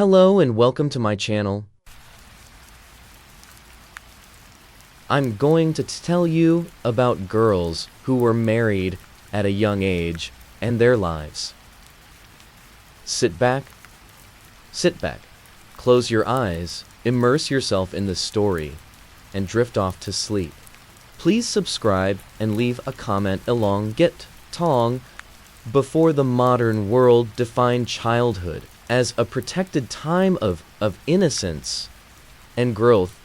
Hello and welcome to my channel. I'm going to tell you about girls who were married at a young age and their lives. Sit back, close your eyes, immerse yourself in the story, and drift off to sleep. Please subscribe and leave a comment along Get Tong. Before the modern world defined childhood as a protected time of innocence and growth,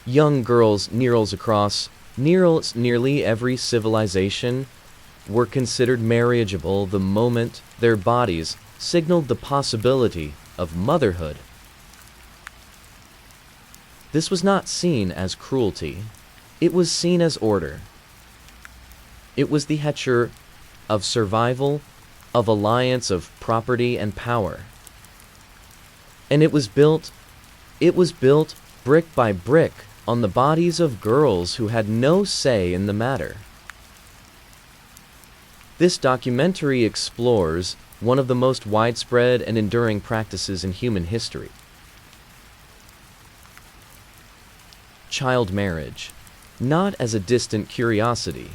young girls nearly every civilization were considered marriageable the moment their bodies signaled the possibility of motherhood. This was not seen as cruelty. It was seen as order. It was the nature of survival, of alliance, of property and power. And it was built brick by brick on the bodies of girls who had no say in the matter. This documentary explores one of the most widespread and enduring practices in human history: child marriage, not as a distant curiosity,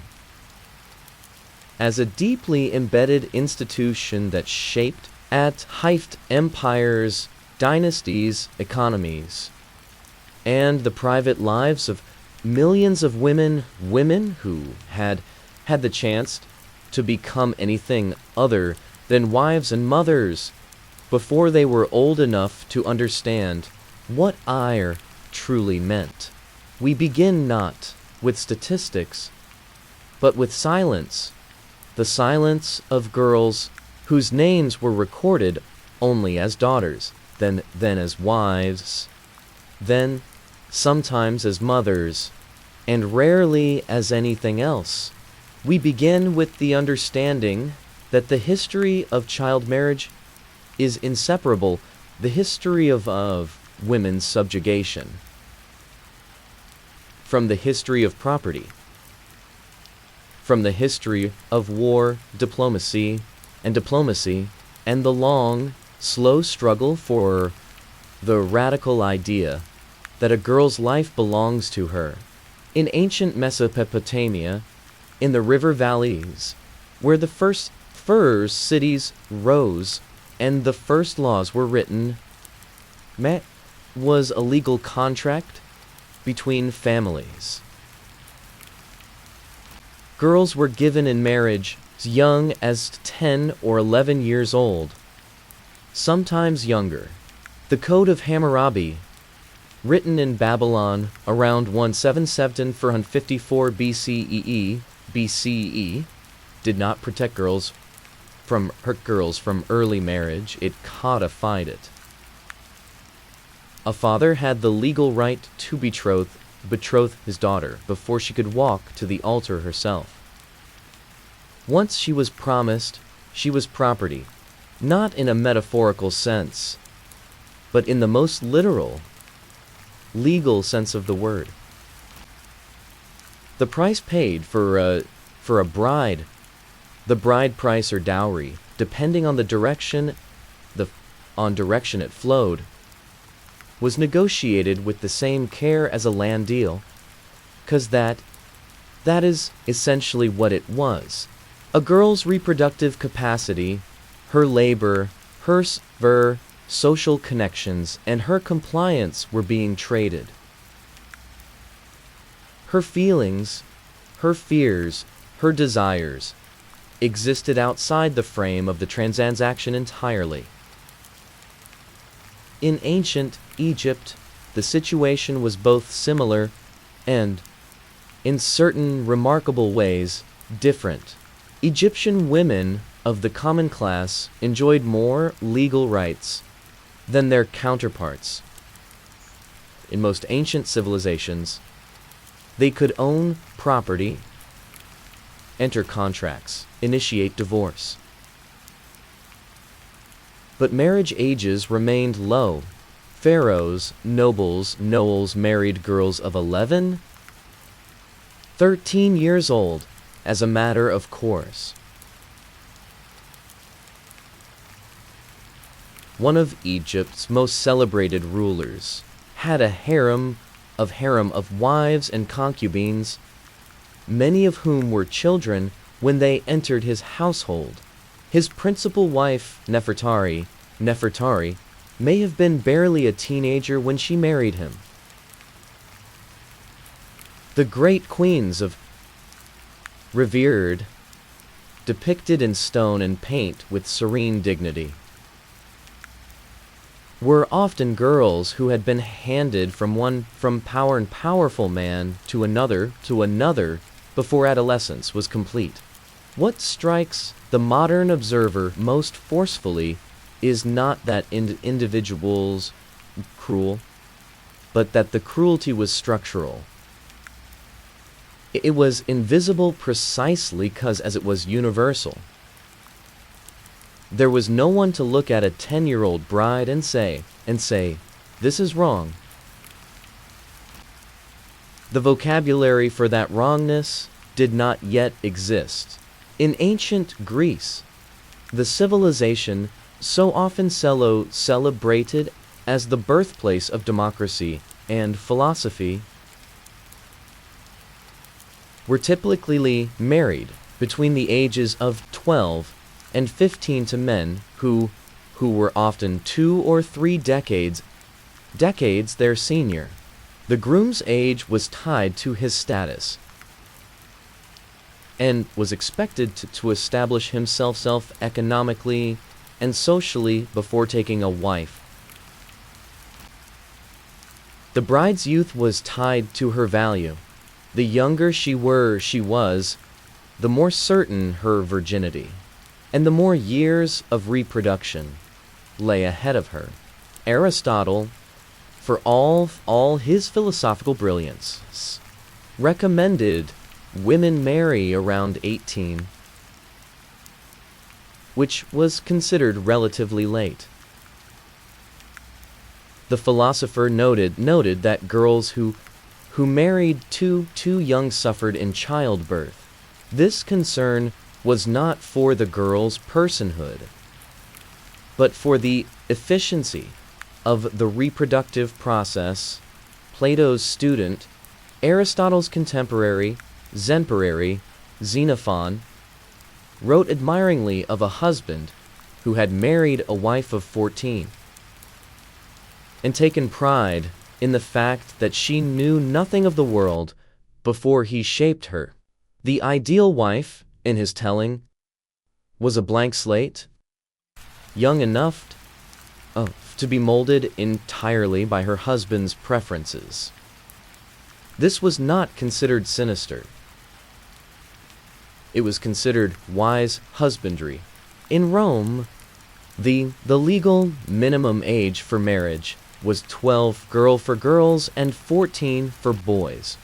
as a deeply embedded institution that shaped empires, dynasties, economies, and the private lives of millions of women who had the chance to become anything other than wives and mothers before they were old enough to understand what ire truly meant. We begin not with statistics, but with silence. The silence of girls whose names were recorded only as daughters, then as wives, then sometimes as mothers, and rarely as anything else. We begin with the understanding that the history of child marriage is inseparable, the history of women's subjugation, from the history of property, from the history of war, diplomacy, and the long, slow struggle for the radical idea that a girl's life belongs to her. In ancient Mesopotamia, in the river valleys, where the first cities rose and the first laws were written, marriage was a legal contract between families. Girls were given in marriage as young as 10 or 11 years old, sometimes younger. The Code of Hammurabi, written in Babylon around 177–454 BCE, did not protect girls from early marriage. It codified it. A father had the legal right to betroth his daughter before she could walk to the altar herself. Once she was promised, she was property, not in a metaphorical sense, but in the most literal, legal sense of the word. The price paid for a bride, the bride price or dowry, depending on the direction it flowed, was negotiated with the same care as a land deal, because that is essentially what it was. A girl's reproductive capacity, her labor, her social connections, and her compliance were being traded. Her feelings, her fears, her desires existed outside the frame of the transaction entirely. In ancient Egypt, the situation was both similar and, in certain remarkable ways, different. Egyptian women of the common class enjoyed more legal rights than their counterparts. In most ancient civilizations, they could own property, enter contracts, initiate divorce. But marriage ages remained low. Pharaohs, nobles married girls of 11, 13 years old as a matter of course. one of Egypt's most celebrated rulers, had a harem of wives and concubines, many of whom were children when they entered his household. His principal wife, Nefertari, may have been barely a teenager when she married him. The great queens of revered, depicted in stone and paint with serene dignity, were often girls who had been handed from powerful man to another before adolescence was complete. What strikes the modern observer most forcefully is not that individuals cruel, but that the cruelty was structural. It was invisible precisely as it was universal. There was no one to look at a 10-year-old bride and say, this is wrong. The vocabulary for that wrongness did not yet exist. In ancient Greece, the civilization so often celebrated as the birthplace of democracy and philosophy, were typically married between the ages of 12 and 15 to men who were often 2 or 3 decades their senior. The groom's age was tied to his status and was expected to establish himself economically and socially before taking a wife. The bride's youth was tied to her value. The younger she was, the more certain her virginity, and the more years of reproduction lay ahead of her. Aristotle, for all his philosophical brilliance, recommended women marry around 18, which was considered relatively late. The philosopher noted that girls who married too young suffered in childbirth. This concern was not for the girl's personhood, but for the efficiency of the reproductive process. Plato's student, Aristotle's contemporary, Xenophon, wrote admiringly of a husband who had married a wife of 14 and taken pride in the fact that she knew nothing of the world before he shaped her. The ideal wife, in his telling, was a blank slate, young enough to be molded entirely by her husband's preferences. This was not considered sinister. It was considered wise husbandry. In Rome, the legal minimum age for marriage was 12 for girls and 14 for boys,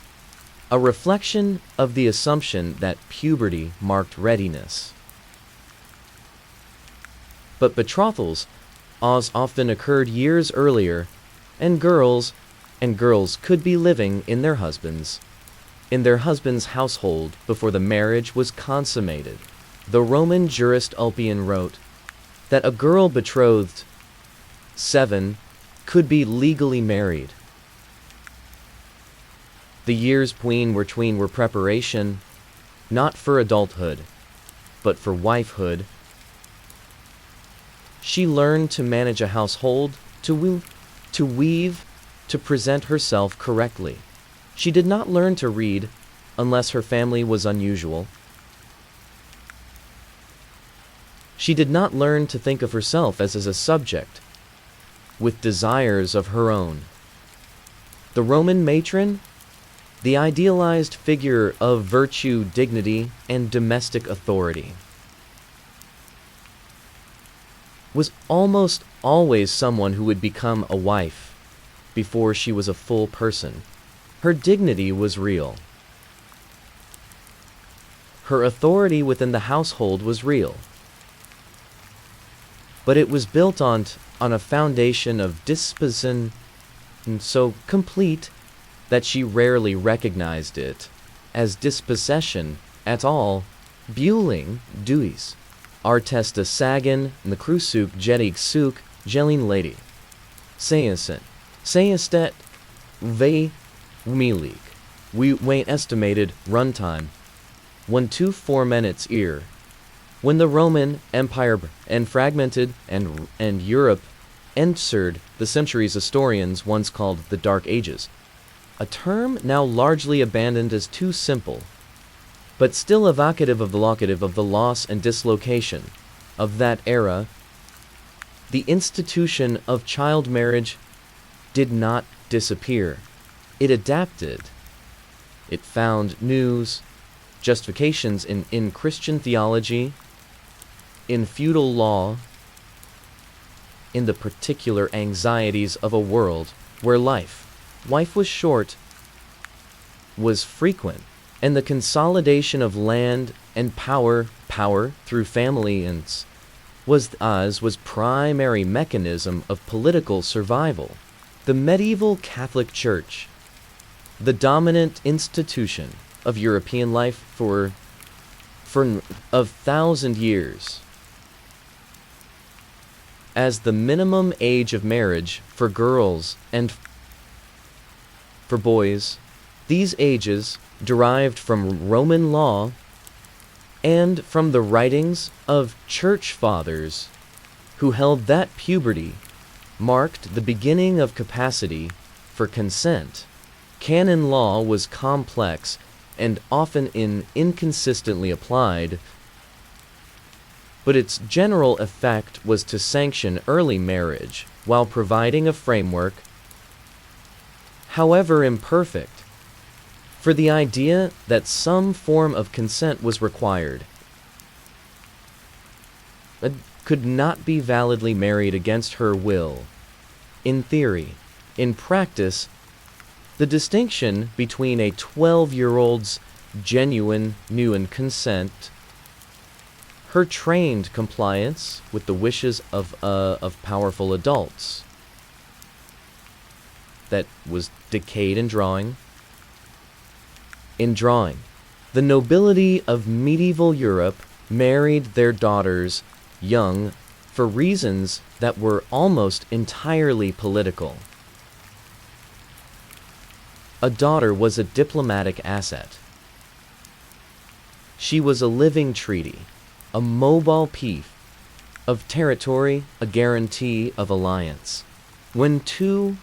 a reflection of the assumption that puberty marked readiness. But betrothals often occurred years earlier, and girls could be living in their husband's household before the marriage was consummated. The Roman jurist Ulpian wrote that a girl betrothed 7 could be legally married. The years between were preparation, not for adulthood, but for wifehood. She learned to manage a household, to weave, to present herself correctly. She did not learn to read unless her family was unusual. She did not learn to think of herself as a subject, with desires of her own. The Roman matron, the idealized figure of virtue, dignity, and domestic authority, was almost always someone who would become a wife before she was a full person. Her dignity was real. Her authority within the household was real. But it was built on a foundation of disposition so complete that she rarely recognized it as dispossession at all. Bueling, Duis, Artesta Sagan, Nakrusuk Jedig Suk, Jelin lady. Sayasent. Sayastet. Ve. Milik. We wait estimated runtime. 124 minutes ear. When the Roman Empire and fragmented and Europe entered the centuries historians once called the Dark Ages, a term now largely abandoned as too simple, but still evocative of the loss and dislocation of that era, the institution of child marriage did not disappear. It adapted. It found news, justifications in Christian theology, in feudal law, in the particular anxieties of a world where life was short, was frequent, and the consolidation of land and power through families was primary mechanism of political survival. The medieval Catholic Church, the dominant institution of European life for 1,000 years, as the minimum age of marriage for girls and for boys. These ages derived from Roman law and from the writings of church fathers who held that puberty marked the beginning of capacity for consent. Canon law was complex and often inconsistently applied, but its general effect was to sanction early marriage while providing a framework, however imperfect, for the idea that some form of consent was required. It could not be validly married against her will. In theory, in practice, the distinction between a 12-year-old's genuine new consent, her trained compliance with the wishes of powerful adults, that was decayed in drawing. The nobility of medieval Europe married their daughters young for reasons that were almost entirely political. A daughter was a diplomatic asset. She was a living treaty, a mobile piece of territory, a guarantee of alliance. When two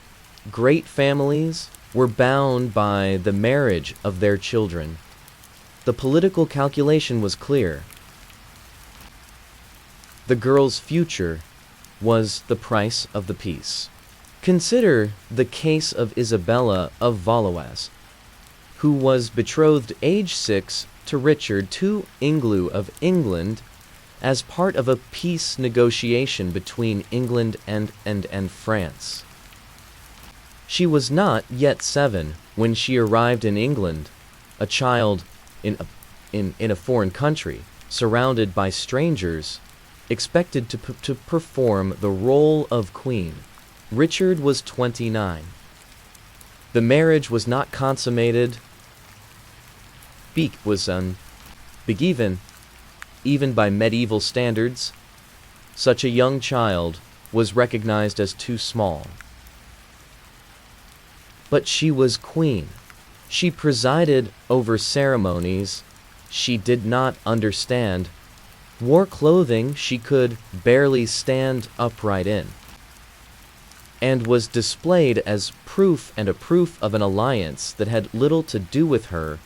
great families were bound by the marriage of their children, the political calculation was clear. The girl's future was the price of the peace. Consider the case of Isabella of Valois, who was betrothed age 6 to Richard II of England as part of a peace negotiation between England and France. She was not yet 7 when she arrived in England, a child in a foreign country, surrounded by strangers, expected to perform the role of queen. Richard was 29. The marriage was not consummated. Was unbegiven, even by medieval standards. Such a young child was recognized as too small. But she was queen. She presided over ceremonies she did not understand, wore clothing she could barely stand upright in, and was displayed as proof of an alliance that had little to do with her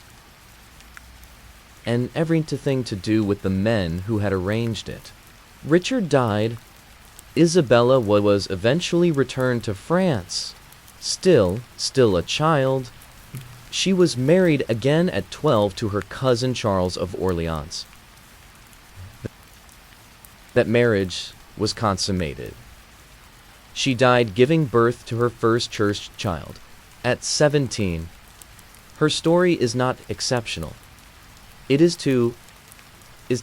and everything to do with the men who had arranged it. Richard died. Isabella was eventually returned to France. Still a child, she was married again at 12 to her cousin Charles of Orleans. That marriage was consummated. She died giving birth to her first church child at 17. Her story is not exceptional. It is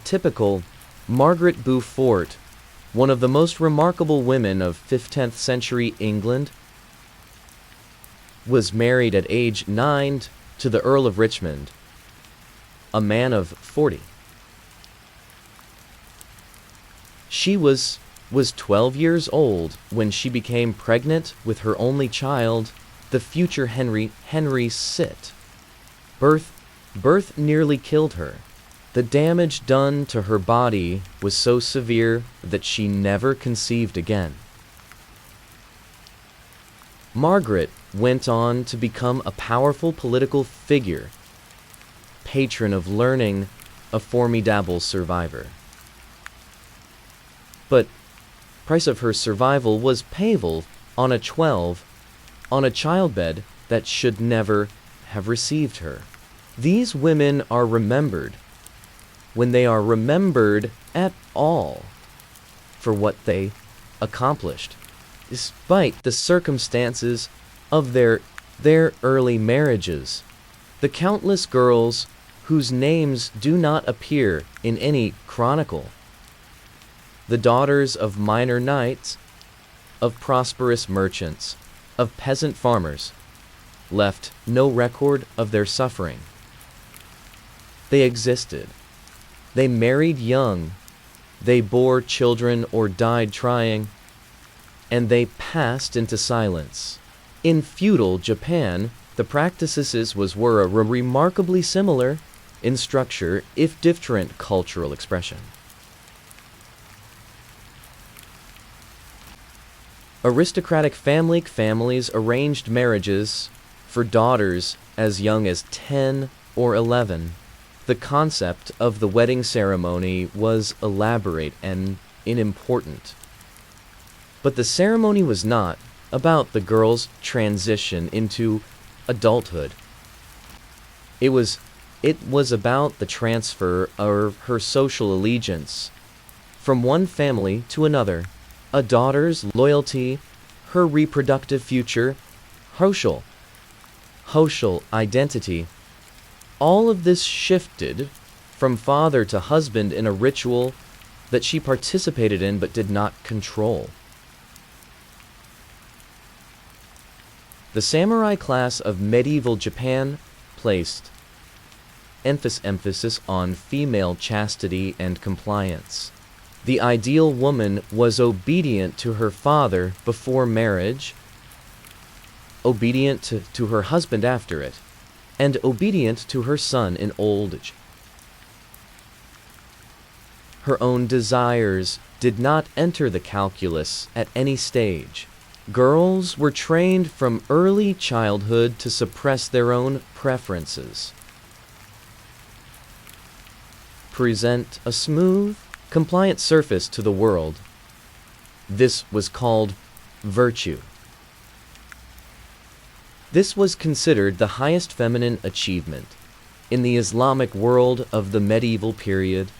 typical. Margaret Beaufort, one of the most remarkable women of 15th century England, was married at age 9 to the Earl of Richmond, a man of 40. She was was 12 years old when she became pregnant with her only child, the future Henry Sit. Birth nearly killed her. The damage done to her body was so severe that she never conceived again. Margaret went on to become a powerful political figure, patron of learning, a formidable survivor. But price of her survival was payable on a childbed that should never have received her. These women are remembered, when they are remembered at all, for what they accomplished, despite the circumstances of their early marriages. The countless girls whose names do not appear in any chronicle, the daughters of minor knights, of prosperous merchants, of peasant farmers, left no record of their suffering. They existed. They married young. They bore children or died trying. And they passed into silence. In feudal Japan, the practices were remarkably similar in structure, if different cultural expression. Aristocratic families arranged marriages for daughters as young as 10 or 11. The concept of the wedding ceremony was elaborate and unimportant. But the ceremony was not about the girl's transition into adulthood. It was about the transfer of her social allegiance from one family to another, a daughter's loyalty, her reproductive future, social identity. All of this shifted from father to husband in a ritual that she participated in but did not control. The samurai class of medieval Japan placed emphasis on female chastity and compliance. The ideal woman was obedient to her father before marriage, obedient to her husband after it, and obedient to her son in old age. Her own desires did not enter the calculus at any stage. Girls were trained from early childhood to suppress their own preferences, present a smooth, compliant surface to the world. This was called virtue. This was considered the highest feminine achievement. In the Islamic world of the medieval period,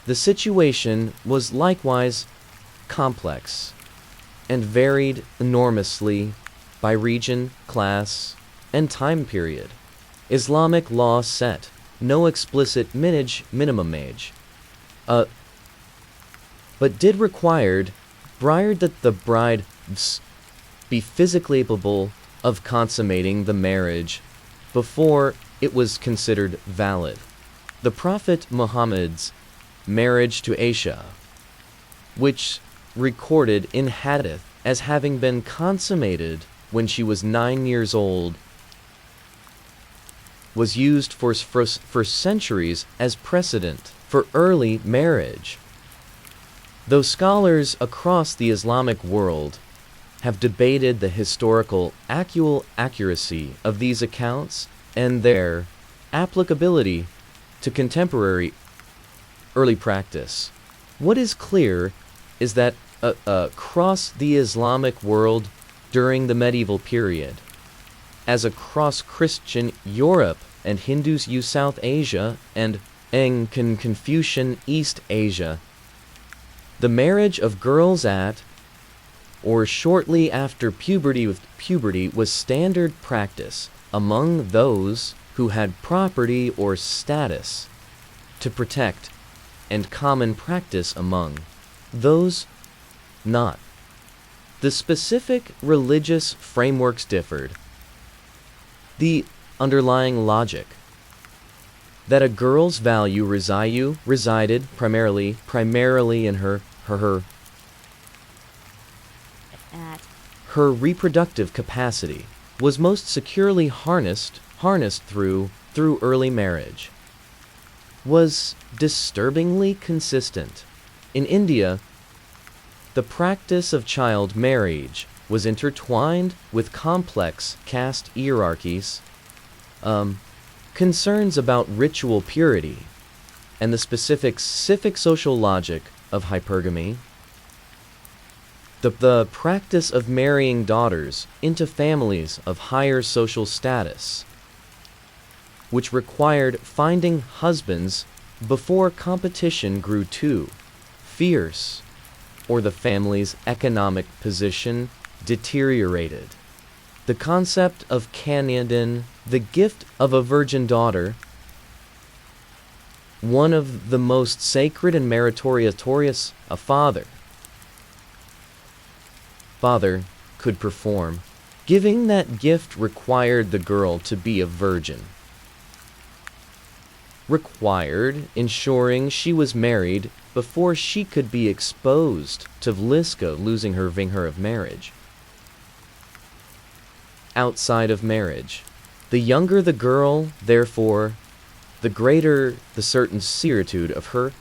the situation was likewise complex and varied enormously by region, class, and time period. Islamic law set no explicit minimum age, but did required that the bride be physically capable of consummating the marriage before it was considered valid. The Prophet Muhammad's marriage to Aisha, which recorded in hadith as having been consummated when she was 9 years old, was used for centuries as precedent for early marriage. Though scholars across the Islamic world have debated the historical accuracy of these accounts and their applicability to contemporary early practice, what is clear is that across the Islamic world during the medieval period, as across Christian Europe and Hindu South Asia and Confucian East Asia, the marriage of girls at or shortly after puberty was standard practice among those who had property or status to protect, and common practice among those not. The specific religious frameworks differed. The underlying logic that a girl's value resided primarily in her her reproductive capacity was most securely harnessed through early marriage, was disturbingly consistent. In India, the practice of child marriage was intertwined with complex caste hierarchies, concerns about ritual purity, and the specific social logic of hypergamy. The practice of marrying daughters into families of higher social status, which required finding husbands before competition grew too fierce or the family's economic position deteriorated. The concept of Kanyadan, the gift of a virgin daughter, one of the most sacred and meritorious a father could perform. Giving that gift required the girl to be a virgin, required ensuring she was married before she could be exposed to Vliska losing her vinger of marriage. Outside of marriage, the younger the girl, therefore, the greater the certain certitude of her,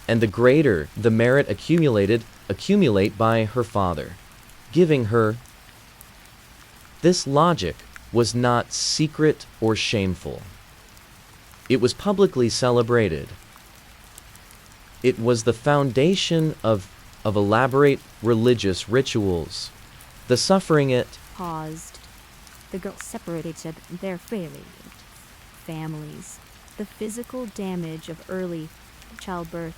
and the greater the merit accumulate by her father, giving her. This logic was not secret or shameful. It was publicly celebrated. It was the foundation of elaborate religious rituals. The suffering it paused. The girls separated their families. The physical damage of early childbirth.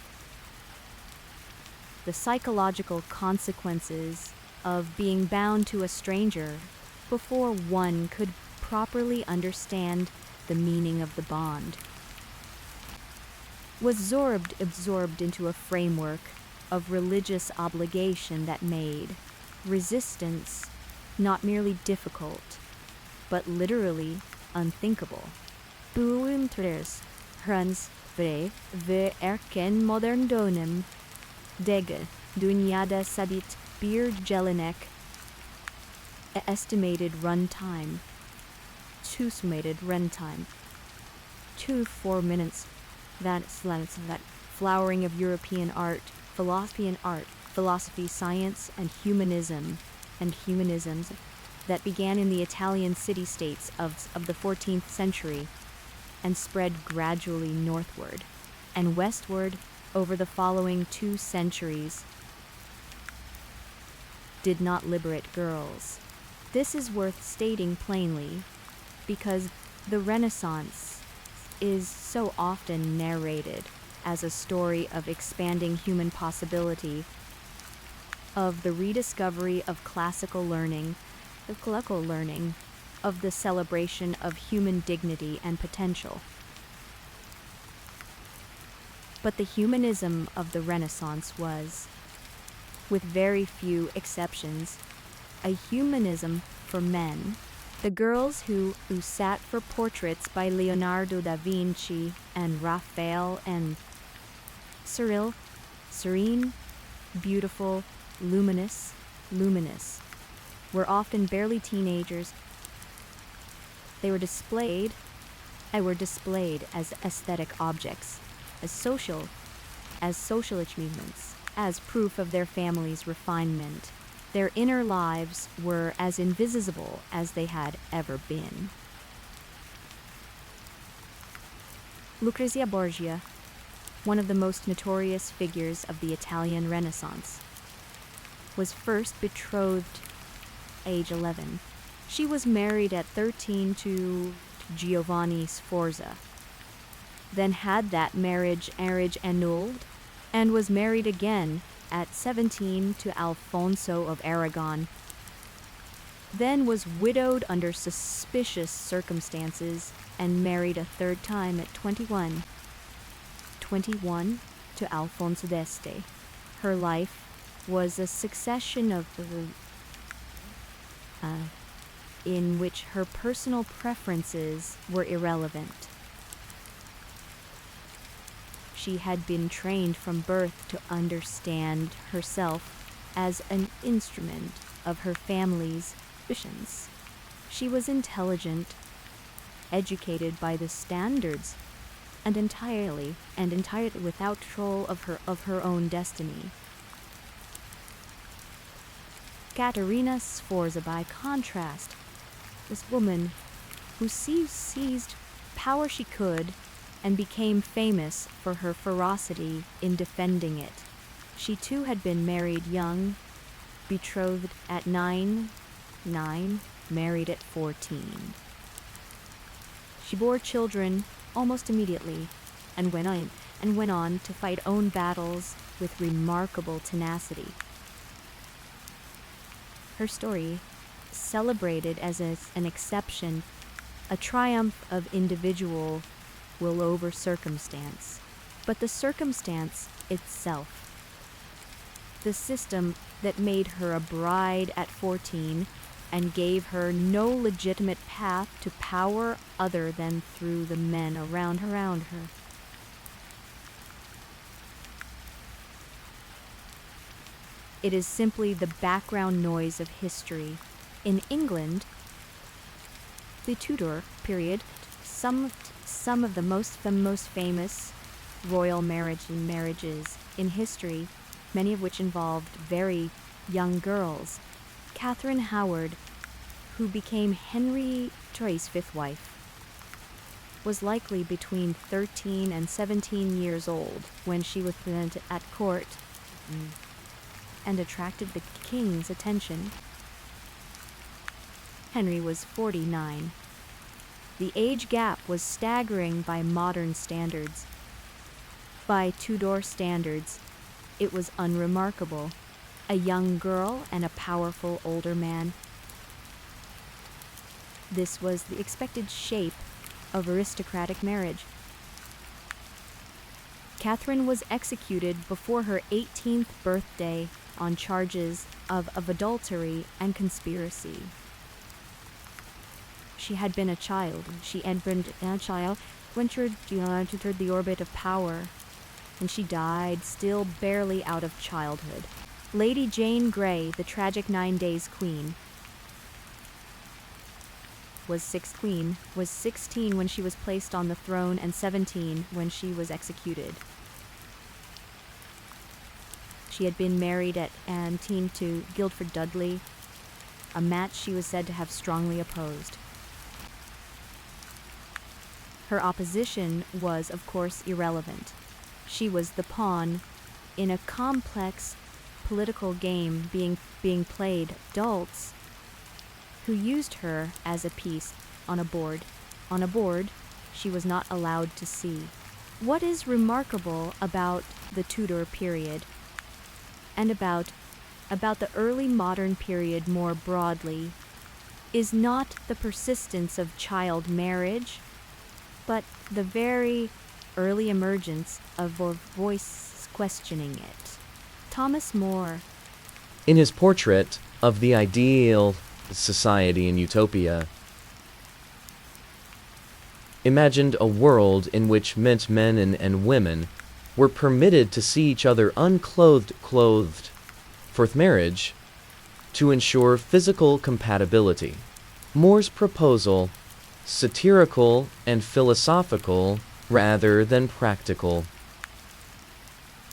The psychological consequences of being bound to a stranger before one could properly understand the meaning of the bond, was absorbed into a framework of religious obligation that made resistance not merely difficult, but literally unthinkable. Buum tres hans vre ve erken modern donem dege dunyada sadit bir jelinek estimated runtime 2 4 minutes. That flowering of European art, philosophy, science, and humanisms that began in the Italian city-states of the 14th century and spread gradually northward and westward over the following 2 centuries, did not liberate girls. This is worth stating plainly because the Renaissance is so often narrated as a story of expanding human possibility, of the rediscovery of classical learning, of the celebration of human dignity and potential. But the humanism of the Renaissance was, with very few exceptions, a humanism for men. The girls who sat for portraits by Leonardo da Vinci and Raphael and serene, beautiful, luminous, were often barely teenagers. They were displayed as aesthetic objects, as social achievements, as proof of their family's refinement. Their inner lives were as invisible as they had ever been. Lucrezia Borgia, one of the most notorious figures of the Italian Renaissance, was first betrothed age 11. She was married at 13 to Giovanni Sforza, then had that marriage annulled, and was married again at 17 to Alfonso of Aragon, then was widowed under suspicious circumstances and married a third time at 21 to Alfonso d'Este. Her life was a succession of in which her personal preferences were irrelevant. She had been trained from birth to understand herself as an instrument of her family's ambitions. She was intelligent, educated by the standards, and entirely without control of her own destiny. Katerina Sforza, by contrast, this woman who seized power she could and became famous for her ferocity in defending it. She too had been married young, betrothed at 9, married at 14. She bore children almost immediately and went on to fight own battles with remarkable tenacity. Her story, celebrated as an exception, a triumph of individual will over circumstance, but the circumstance itself, the system that made her a bride at 14 and gave her no legitimate path to power other than through the men around her. It is simply the background noise of history. In England, the Tudor period, some of the most famous royal marriages in history, many of which involved very young girls. Catherine Howard, who became Henry VIII's fifth wife, was likely between 13 and 17 years old when she was presented at court and attracted the king's attention. Henry was 49. The age gap was staggering by modern standards. By Tudor standards, it was unremarkable. A young girl and a powerful older man. This was the expected shape of aristocratic marriage. Catherine was executed before her 18th birthday on charges of adultery and conspiracy. She had been a child. She had been a child, entered the orbit of power, and she died still barely out of childhood. Lady Jane Grey, the tragic 9 Days Queen, was 16 when she was placed on the throne and 17 when she was executed. She had been married at 18 to Guildford Dudley, a match she was said to have strongly opposed. Her opposition was, of course, irrelevant. She was the pawn in a complex political game being played adults who used her as a piece on a board. On a board she was not allowed to see. What is remarkable about the Tudor period and about the early modern period more broadly is not the persistence of child marriage, but the very early emergence of a voice questioning it. Thomas More, In his portrait of the ideal society in Utopia, imagined a world in which men and women were permitted to see each other unclothed for marriage to ensure physical compatibility. More's proposal, satirical and philosophical rather than practical,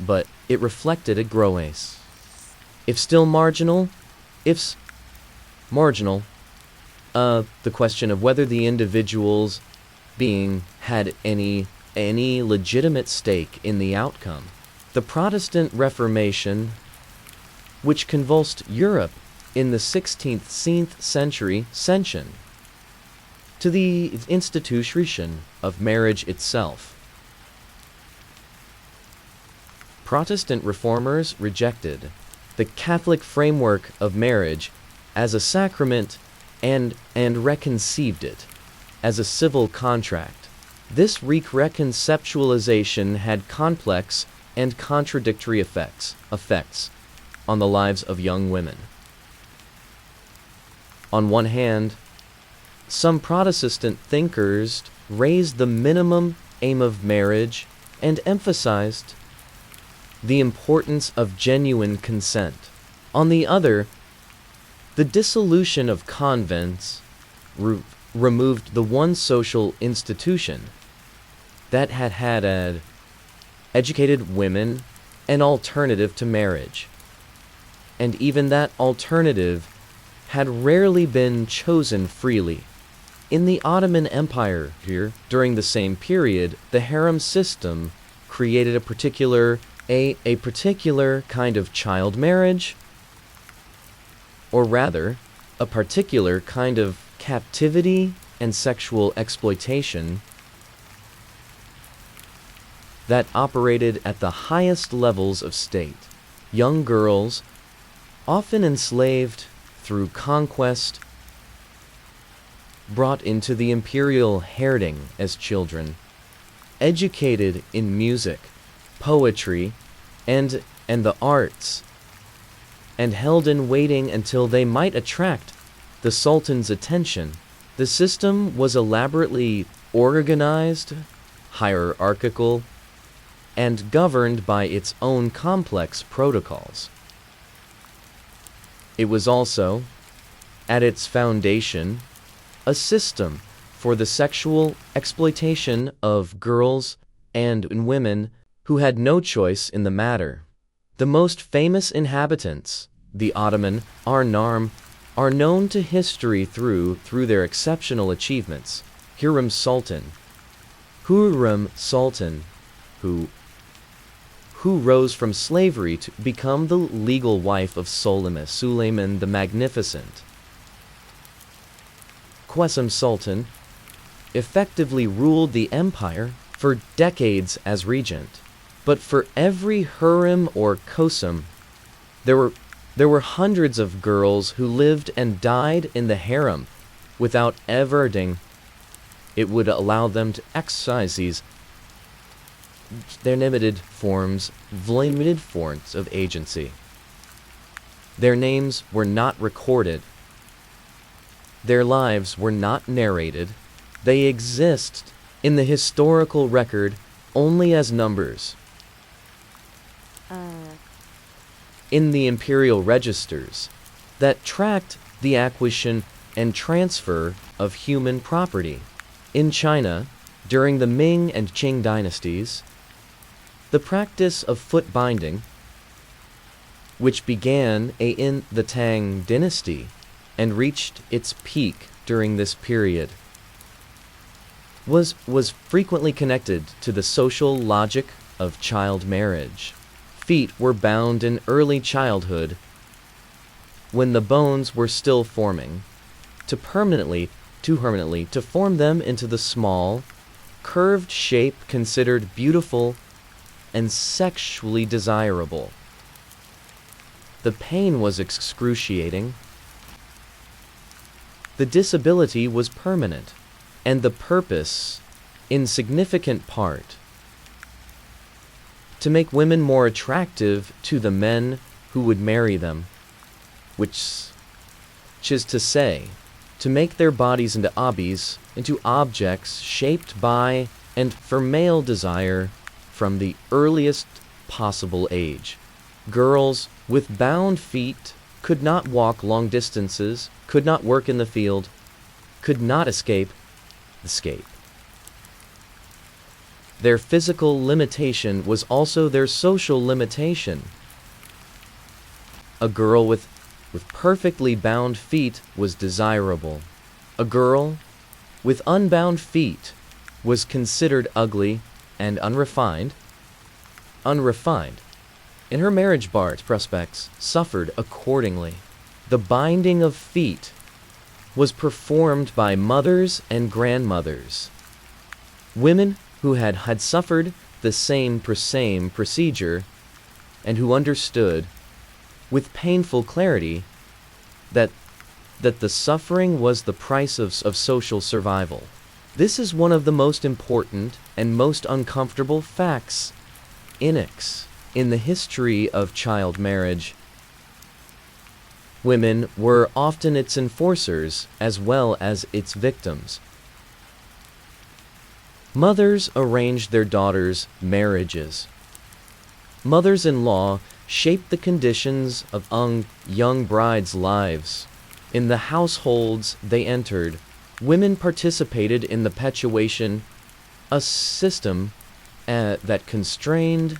but it reflected a gross, if still marginal, the question of whether the individual's being had any legitimate stake in the outcome. The Protestant Reformation, which convulsed Europe in the 16th century, to the institution of marriage itself. Protestant reformers rejected the Catholic framework of marriage as a sacrament and reconceived it as a civil contract. This reconceptualization had complex and contradictory effects on the lives of young women. On one hand, some Protestant thinkers raised the minimum aim of marriage and emphasized the importance of genuine consent. On the other, The dissolution of convents removed the one social institution that had educated women an alternative to marriage. And even that alternative had rarely been chosen freely. In the Ottoman Empire here, during the same period, the harem system created a particular kind of child marriage, or rather, a particular kind of captivity and sexual exploitation that operated at the highest levels of state. Young girls, often enslaved through conquest, brought into the imperial herding as children, educated in music, poetry, and the arts, and held in waiting until they might attract the Sultan's attention. The system was elaborately organized, hierarchical, and governed by its own complex protocols. It was also, at its foundation, a system for the sexual exploitation of girls and women who had no choice in the matter. The most famous inhabitants, the Ottoman Arnarm, are known to history through their exceptional achievements. Hürrem Sultan, who rose from slavery to become the legal wife of Suleiman the Magnificent. Qasim Sultan effectively ruled the empire for decades as regent. But for every Hurrem or Qasim, there were hundreds of girls who lived and died in the harem without ever it would allow them to exercise their limited forms of agency. Their names were not recorded. Their lives were not narrated. They exist in the historical record only as numbers. In the imperial registers that tracked the acquisition and transfer of human property. In China, during the Ming and Qing dynasties, the practice of foot binding, which began in the Tang dynasty and reached its peak during this period, was frequently connected to the social logic of child marriage. Feet were bound in early childhood when the bones were still forming to permanently form them into the small, curved shape considered beautiful and sexually desirable. The pain was excruciating. The disability was permanent, and the purpose, in significant part, to make women more attractive to the men who would marry them, which is to say, to make their bodies into objects shaped by and for male desire from the earliest possible age. Girls with bound feet could not walk long distances, could not work in the field, could not escape. Their physical limitation was also their social limitation. A girl with perfectly bound feet was desirable. A girl with unbound feet was considered ugly and unrefined, and her marriage prospects suffered accordingly. The binding of feet was performed by mothers and grandmothers. Women who had suffered the same procedure and who understood with painful clarity that the suffering was the price of social survival. This is one of the most important and most uncomfortable facts in the history of child marriage. Women were often its enforcers as well as its victims. Mothers arranged their daughters' marriages. Mothers-in-law shaped the conditions of young brides' lives. In the households they entered, women participated in the perpetuation, a system that constrained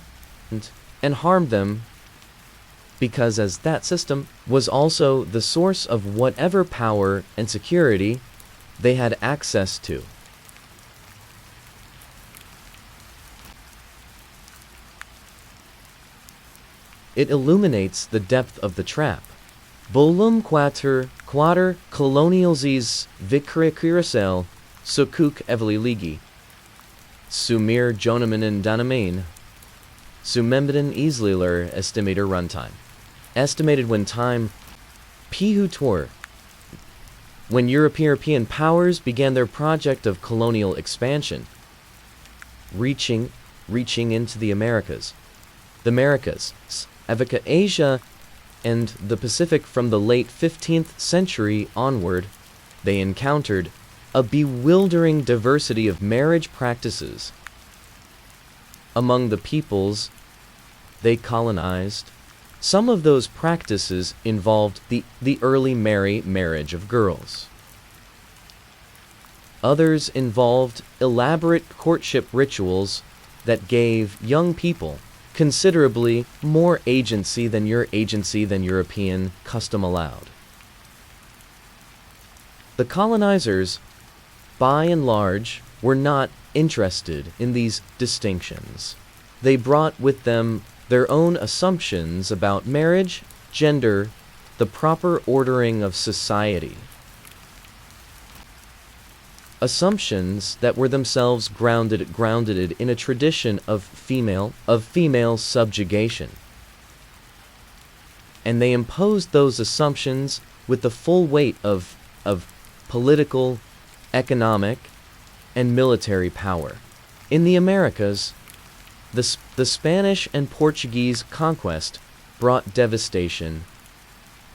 and harmed them, because as that system was also the source of whatever power and security they had access to. It illuminates the depth of the trap. Volum quater colonialzes vicricuricel sukuk evli ligi. Sumir jonamin danamain. Sumembeden isliler estimator runtime. Estimated when time Pihutor. When European powers began their project of colonial expansion, reaching into the Americas. The Americas, Africa, Asia, and the Pacific from the late 15th century onward, they encountered a bewildering diversity of marriage practices. Among the peoples they colonized, some of those practices involved the early marriage of girls. Others involved elaborate courtship rituals that gave young people considerably more agency than European custom allowed. The colonizers, by and large, were not interested in these distinctions. They brought with them their own assumptions about marriage, gender, the proper ordering of society. Assumptions that were themselves grounded in a tradition of female subjugation. And they imposed those assumptions with the full weight of political, economic, and military power. In the Americas, the Spanish and Portuguese conquest brought devastation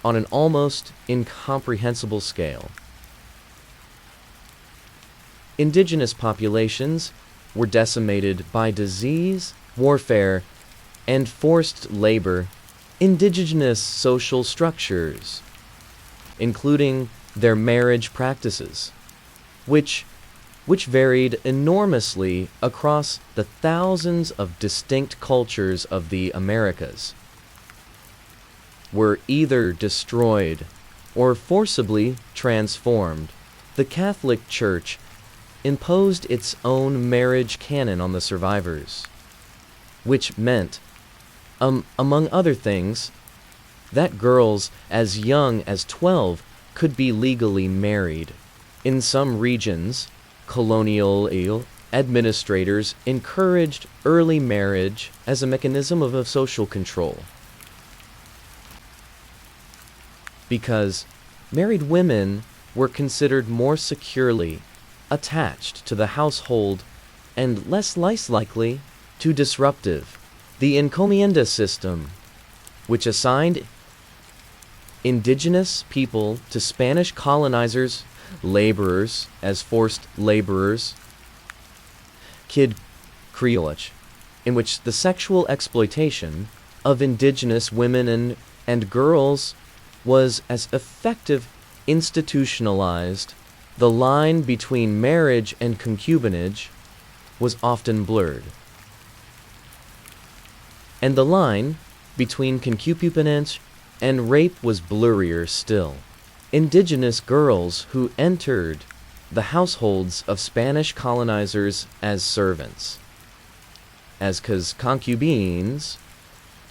on an almost incomprehensible scale. Indigenous populations were decimated by disease, warfare, and forced labor. Indigenous social structures, including their marriage practices, which varied enormously across the thousands of distinct cultures of the Americas, were either destroyed or forcibly transformed. The Catholic Church imposed its own marriage canon on the survivors, which meant, among other things, that girls as young as 12 could be legally married. In some regions, colonial administrators encouraged early marriage as a mechanism of social control. Because married women were considered more securely attached to the household and less likely to disruptive. The encomienda system, which assigned indigenous people to Spanish colonizers, laborers as forced laborers, kid criolage, in which the sexual exploitation of indigenous women and girls was as effective institutionalized. The line between marriage and concubinage was often blurred. And the line between concubinage and rape was blurrier still. Indigenous girls who entered the households of Spanish colonizers as servants, as concubines,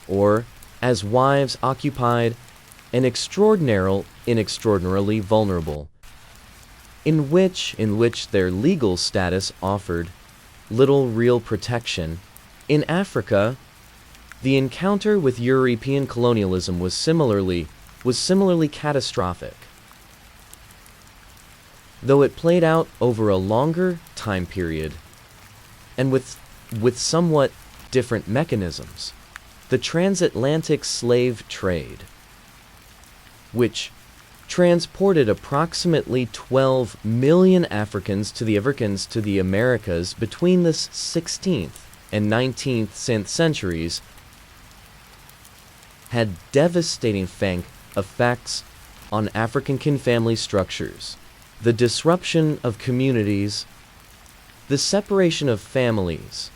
or as wives occupied an extraordinarily vulnerable, in which their legal status offered little real protection. In Africa, the encounter with European colonialism was similarly catastrophic. Though it played out over a longer time period, and with somewhat different mechanisms, the transatlantic slave trade, which transported approximately 12 million Africans to the Americas between the 16th and 19th centuries, had devastating effects on African family structures, the disruption of communities, the separation of families,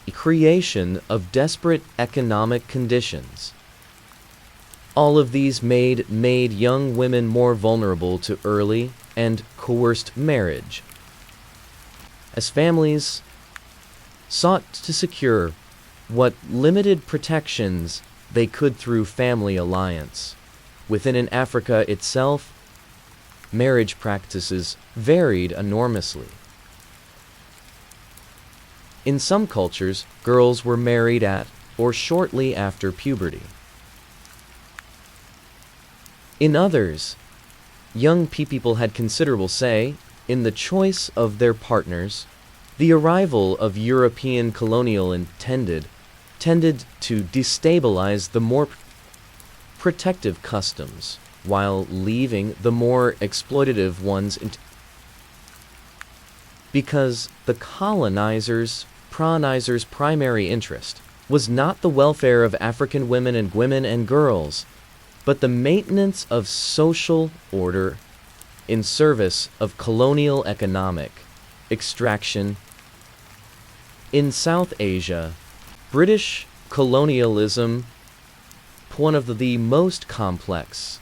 the creation of desperate economic conditions. All of these made young women more vulnerable to early and coerced marriage, as families sought to secure what limited protections they could through family alliance. Within Africa itself, marriage practices varied enormously. In some cultures, girls were married at or shortly after puberty. In others, young people had considerable say in the choice of their partners. The arrival of European colonial tended to destabilize the more protective customs, while leaving the more exploitative ones because the colonizers' primary interest was not the welfare of African women and girls, but the maintenance of social order in service of colonial economic extraction. In South Asia, British colonialism, one of the most complex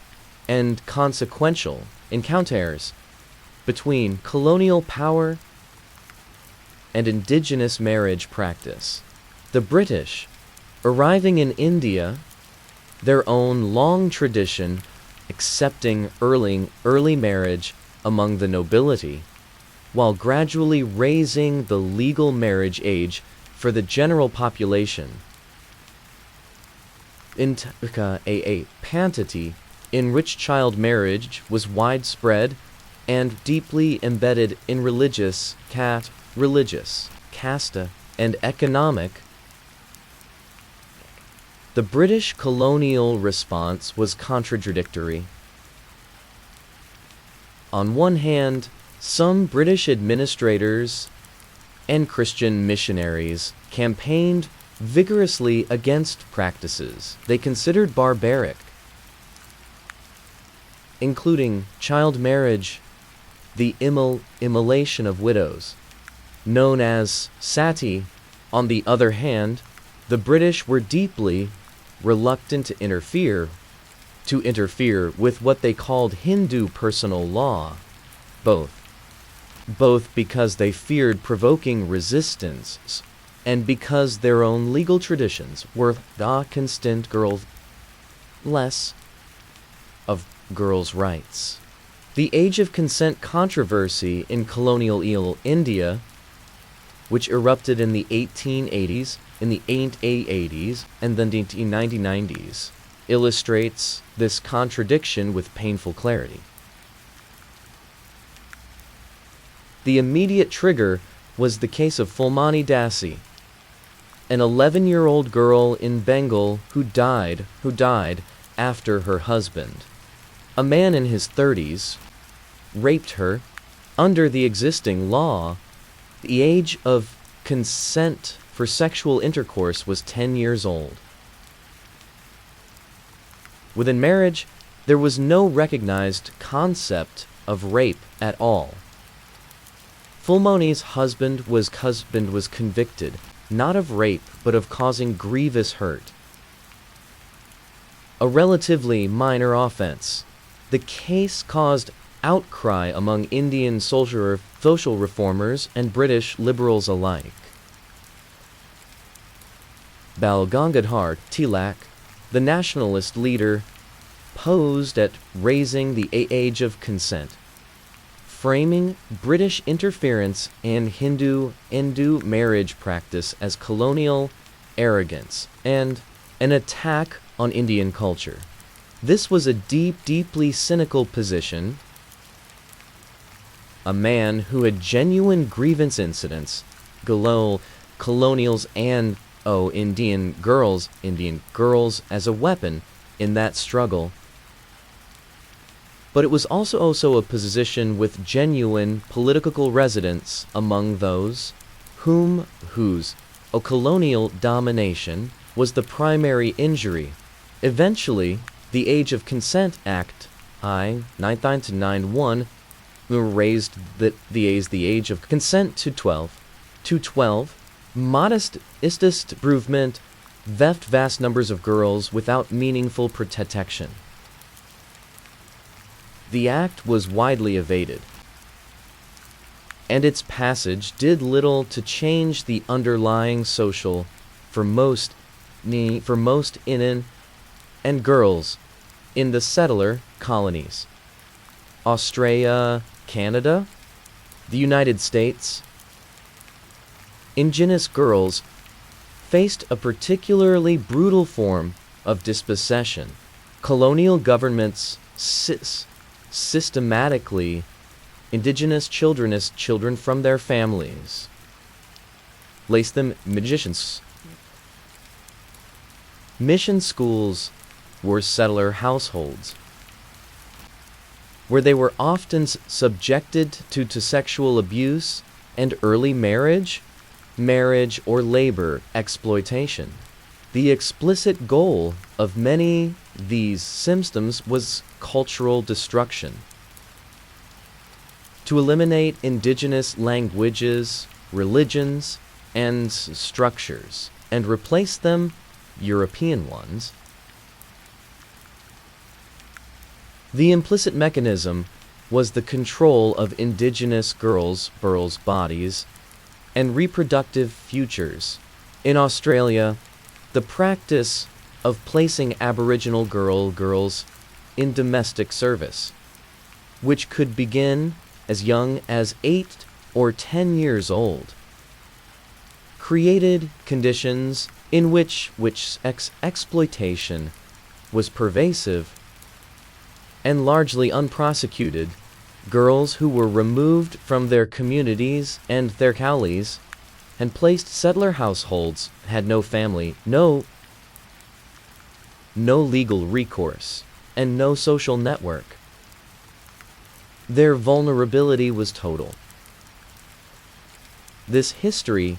and consequential encounters between colonial power and indigenous marriage practice. The British, arriving in India, their own long tradition accepting early marriage among the nobility, while gradually raising the legal marriage age for the general population. In a pantity in which child marriage was widespread and deeply embedded in religious, casta, and economic. The British colonial response was contradictory. On one hand, some British administrators and Christian missionaries campaigned vigorously against practices they considered barbaric, including child marriage, the immolation of widows, known as sati. On the other hand, the British were deeply reluctant to interfere with what they called Hindu personal law, both because they feared provoking resistance and because their own legal traditions were constant less of girls' rights. The age of consent controversy in colonial India, which erupted in the 1880s, in the 1880s, and then the 1990s, illustrates this contradiction with painful clarity. The immediate trigger was the case of Fulmani Dasi, an 11-year-old girl in Bengal who died after her husband, a man in his 30s, raped her. Under the existing law, the age of consent for sexual intercourse was 10 years old. Within marriage, there was no recognized concept of rape at all. Fulmani's husband was convicted not of rape but of causing grievous hurt, a relatively minor offense. The case caused outcry among Indian social reformers and British liberals alike. Bal Gangadhar Tilak, the nationalist leader, posed at raising the age of consent, framing British interference in Hindu marriage practice as colonial arrogance and an attack on Indian culture. This was a deeply cynical position. A man who had genuine grievance incidents, colonials and Indian girls as a weapon in that struggle. But it was also a position with genuine political resonance among those whose colonial domination was the primary injury. Eventually, The Age of Consent Act I 9991 raised the age of consent to 12. To 12, modest improvement left vast numbers of girls without meaningful protection. The act was widely evaded, and its passage did little to change the underlying social for most women and girls in the settler colonies. Australia, Canada, the United States. Indigenous girls faced a particularly brutal form of dispossession. Colonial governments systematically indigenous children from their families, placed them magicians. Mission schools were settler households, where they were often subjected to sexual abuse and early marriage or labor exploitation. The explicit goal of many these systems was cultural destruction. To eliminate indigenous languages, religions, and structures, and replace them European ones. The implicit mechanism was the control of indigenous girls' bodies and reproductive futures. In Australia, the practice of placing Aboriginal girls in domestic service, which could begin as young as 8 or 10 years old, created conditions in which exploitation was pervasive and largely unprosecuted. Girls who were removed from their communities and their cowleys and placed settler households had no family, no legal recourse, and no social network. Their vulnerability was total. This history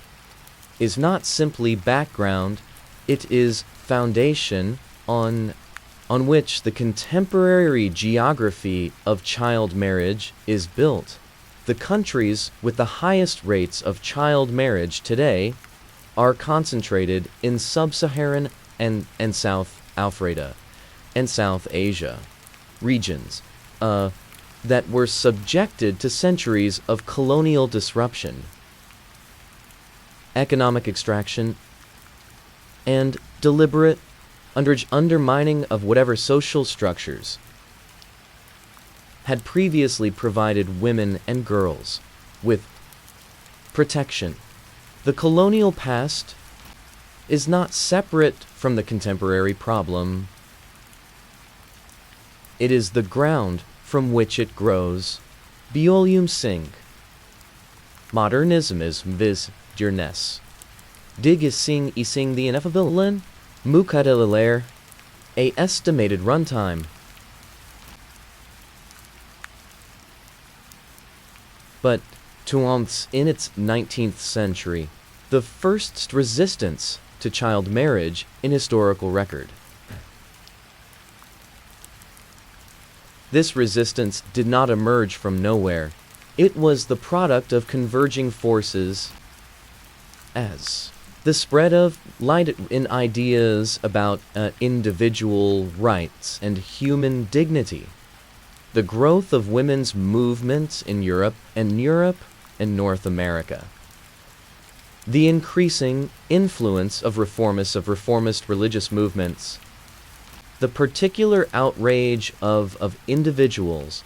is not simply background, it is foundation on which the contemporary geography of child marriage is built. The countries with the highest rates of child marriage today are concentrated in sub-Saharan and South Africa and South Asia regions that were subjected to centuries of colonial disruption, economic extraction, and deliberate undermining of whatever social structures had previously provided women and girls with protection. The colonial past is not separate from the contemporary problem. It is the ground from which it grows. Biolium Singh. Modernism is vis journess. Dig is sing the ineffable Mukadelair, a estimated runtime. But Tuam's in its 19th century, the first resistance to child marriage in historical record. This resistance did not emerge from nowhere. It was the product of converging forces as the spread of light in ideas about individual rights and human dignity, the growth of women's movements in Europe and North America, the increasing influence of reformist religious movements, the particular outrage of individuals,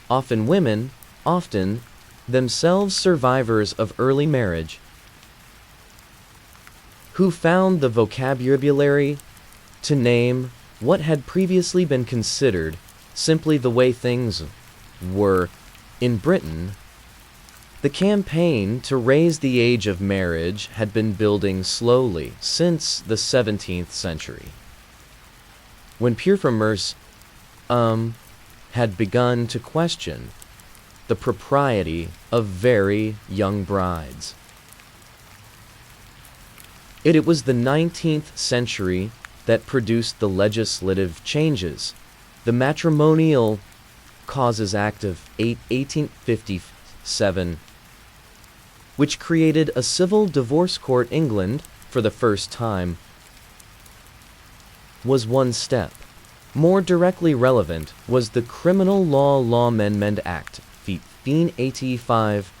often women, often themselves survivors of early marriage, who found the vocabulary to name what had previously been considered simply the way things were in Britain. The campaign to raise the age of marriage had been building slowly since the 17th century, when reformers had begun to question the propriety of very young brides. It was the 19th century that produced the legislative changes. The Matrimonial Causes Act of 1857, which created a civil divorce court England for the first time, was one step. More directly relevant was the Criminal Law Amendment Act, 1885,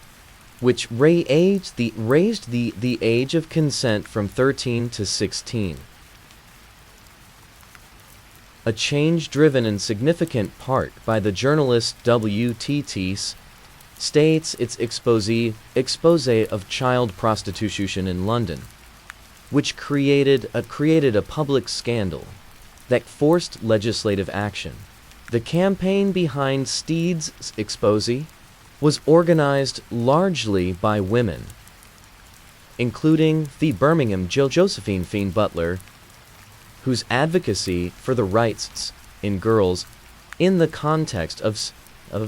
which raised the age of consent from 13 to 16. A change driven in significant part by the journalist W.T.T. states its expose of child prostitution in London, which created a public scandal that forced legislative action. The campaign behind Steed's expose was organized largely by women, including the Birmingham Josephine Fien Butler, whose advocacy for the rights in girls in the context of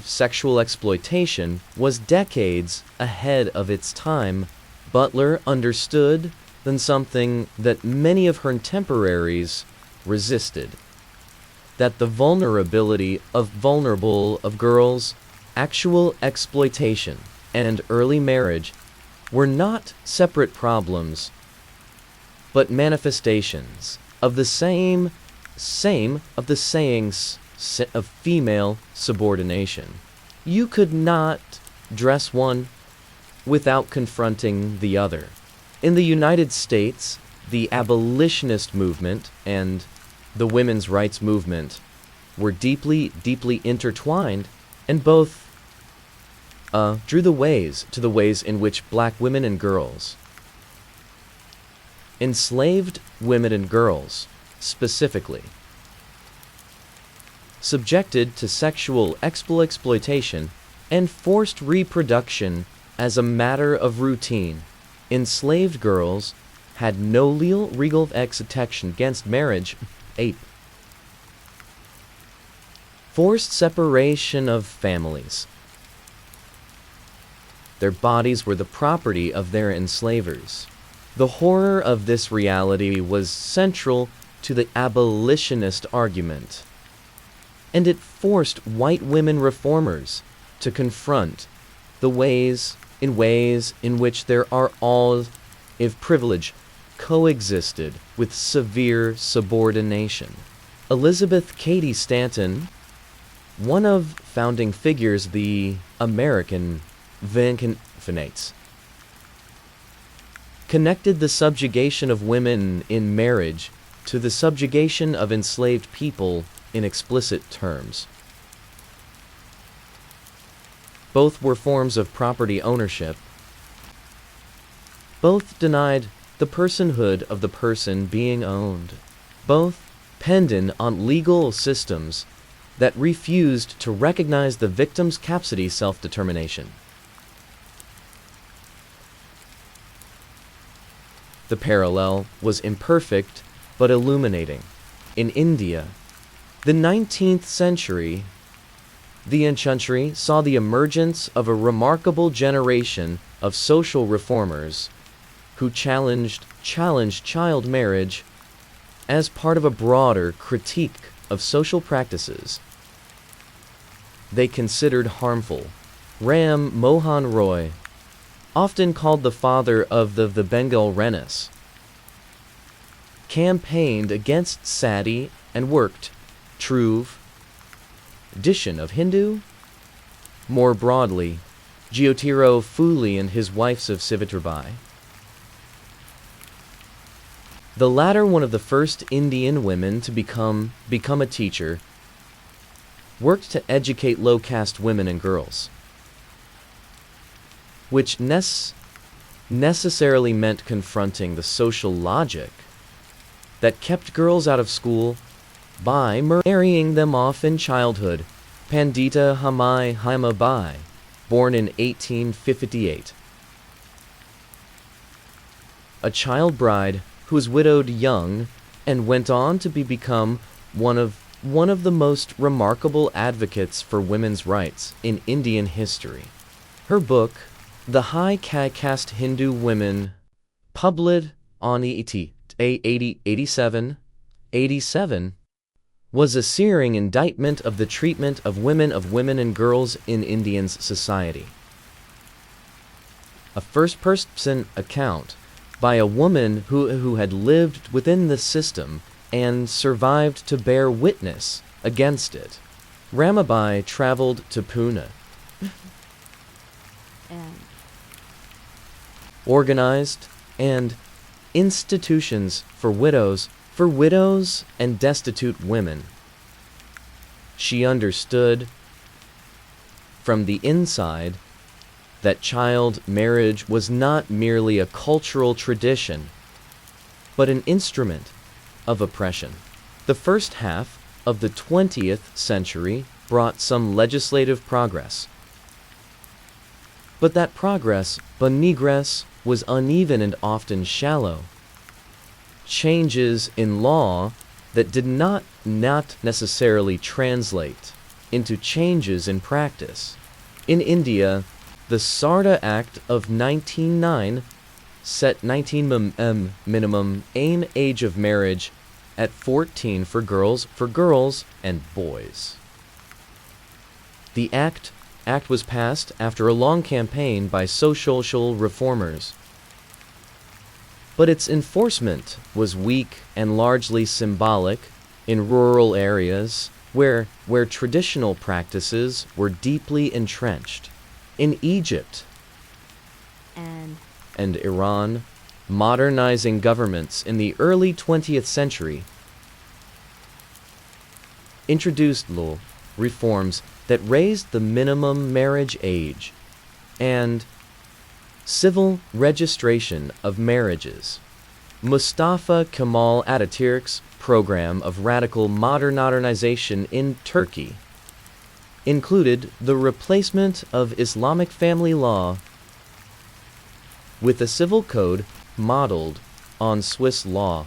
sexual exploitation was decades ahead of its time. Butler understood then something that many of her contemporaries resisted, that the vulnerability of girls, actual exploitation, and early marriage were not separate problems, but manifestations of the same of the sayings of female subordination. You could not dress one without confronting the other. In the United States, the abolitionist movement and the women's rights movement were deeply intertwined, and both drew the ways in which black women and girls, enslaved women and girls specifically, subjected to sexual exploitation and forced reproduction as a matter of routine. Enslaved girls had no legal protection against marriage, forced separation of families. Their bodies were the property of their enslavers. The horror of this reality was central to the abolitionist argument, and it forced white women reformers to confront the ways in which there are all if privilege coexisted with severe subordination. Elizabeth Cady Stanton, one of founding figures of the American Vanconfinates, connected the subjugation of women in marriage to the subjugation of enslaved people in explicit terms. Both were forms of property ownership. Both denied the personhood of the person being owned. Both depended on legal systems that refused to recognize the victim's capacity self-determination. The parallel was imperfect but illuminating. In India, the 19th century saw the emergence of a remarkable generation of social reformers who challenged child marriage as part of a broader critique of social practices they considered harmful. Ram Mohan Roy, often called the father of the Bengal Renaissance, campaigned against sati and worked Truve edition of Hindu. More broadly, Jyotiro Phule and his wives of Savitribai, the latter one of the first Indian women to become a teacher, worked to educate low-caste women and girls, which necessarily meant confronting the social logic that kept girls out of school by marrying them off in childhood. Pandita Hamai Haima Bai, born in 1858, a child bride who was widowed young and went on to become one of the most remarkable advocates for women's rights in Indian history. Her book, The High Caste Hindu Women, published on 1887, 1987, was a searing indictment of the treatment of women and girls in Indian society. A first-person account by a woman who had lived within the system and survived to bear witness against it. Ramabai traveled to Pune, And organized and institutions for widows and destitute women. She understood from the inside that child marriage was not merely a cultural tradition, but an instrument of oppression. The first half of the 20th century brought some legislative progress, but that progress was uneven and often shallow. Changes in law that did not necessarily translate into changes in practice. In India, the Sarda Act of 1909 set 19 minimum age of marriage at 14 for girls and boys. The act was passed after a long campaign by social reformers, but its enforcement was weak and largely symbolic in rural areas where traditional practices were deeply entrenched. In Egypt and Iran, modernizing governments in the early 20th century introduced law reforms that raised the minimum marriage age and civil registration of marriages. Mustafa Kemal Atatürk's program of radical modernization in Turkey included the replacement of Islamic family law with a civil code modeled on Swiss law,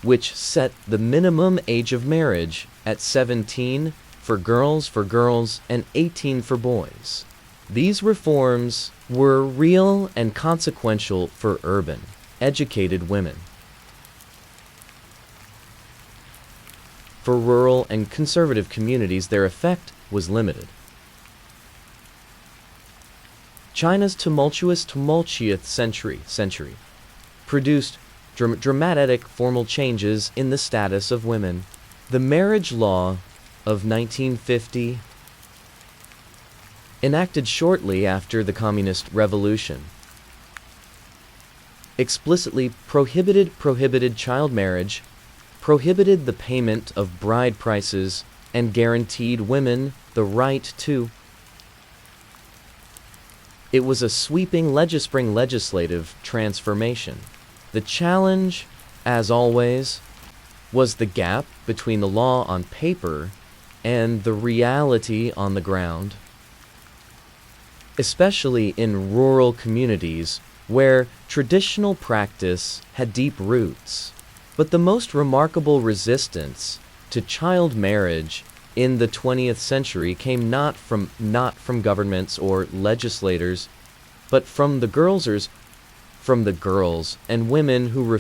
which set the minimum age of marriage at 17 for girls and 18 for boys. These reforms were real and consequential for urban, educated women. For rural and conservative communities, their effect was limited. China's tumultuous century produced dramatic formal changes in the status of women. The marriage law of 1950, enacted shortly after the Communist Revolution, explicitly prohibited child marriage, prohibited the payment of bride prices, and guaranteed women the right to. It was a sweeping legislative transformation. The challenge, as always, was the gap between the law on paper and the reality on the ground, especially in rural communities where traditional practice had deep roots. But the most remarkable resistance to child marriage in the 20th century came not from governments or legislators, but from the girls and women who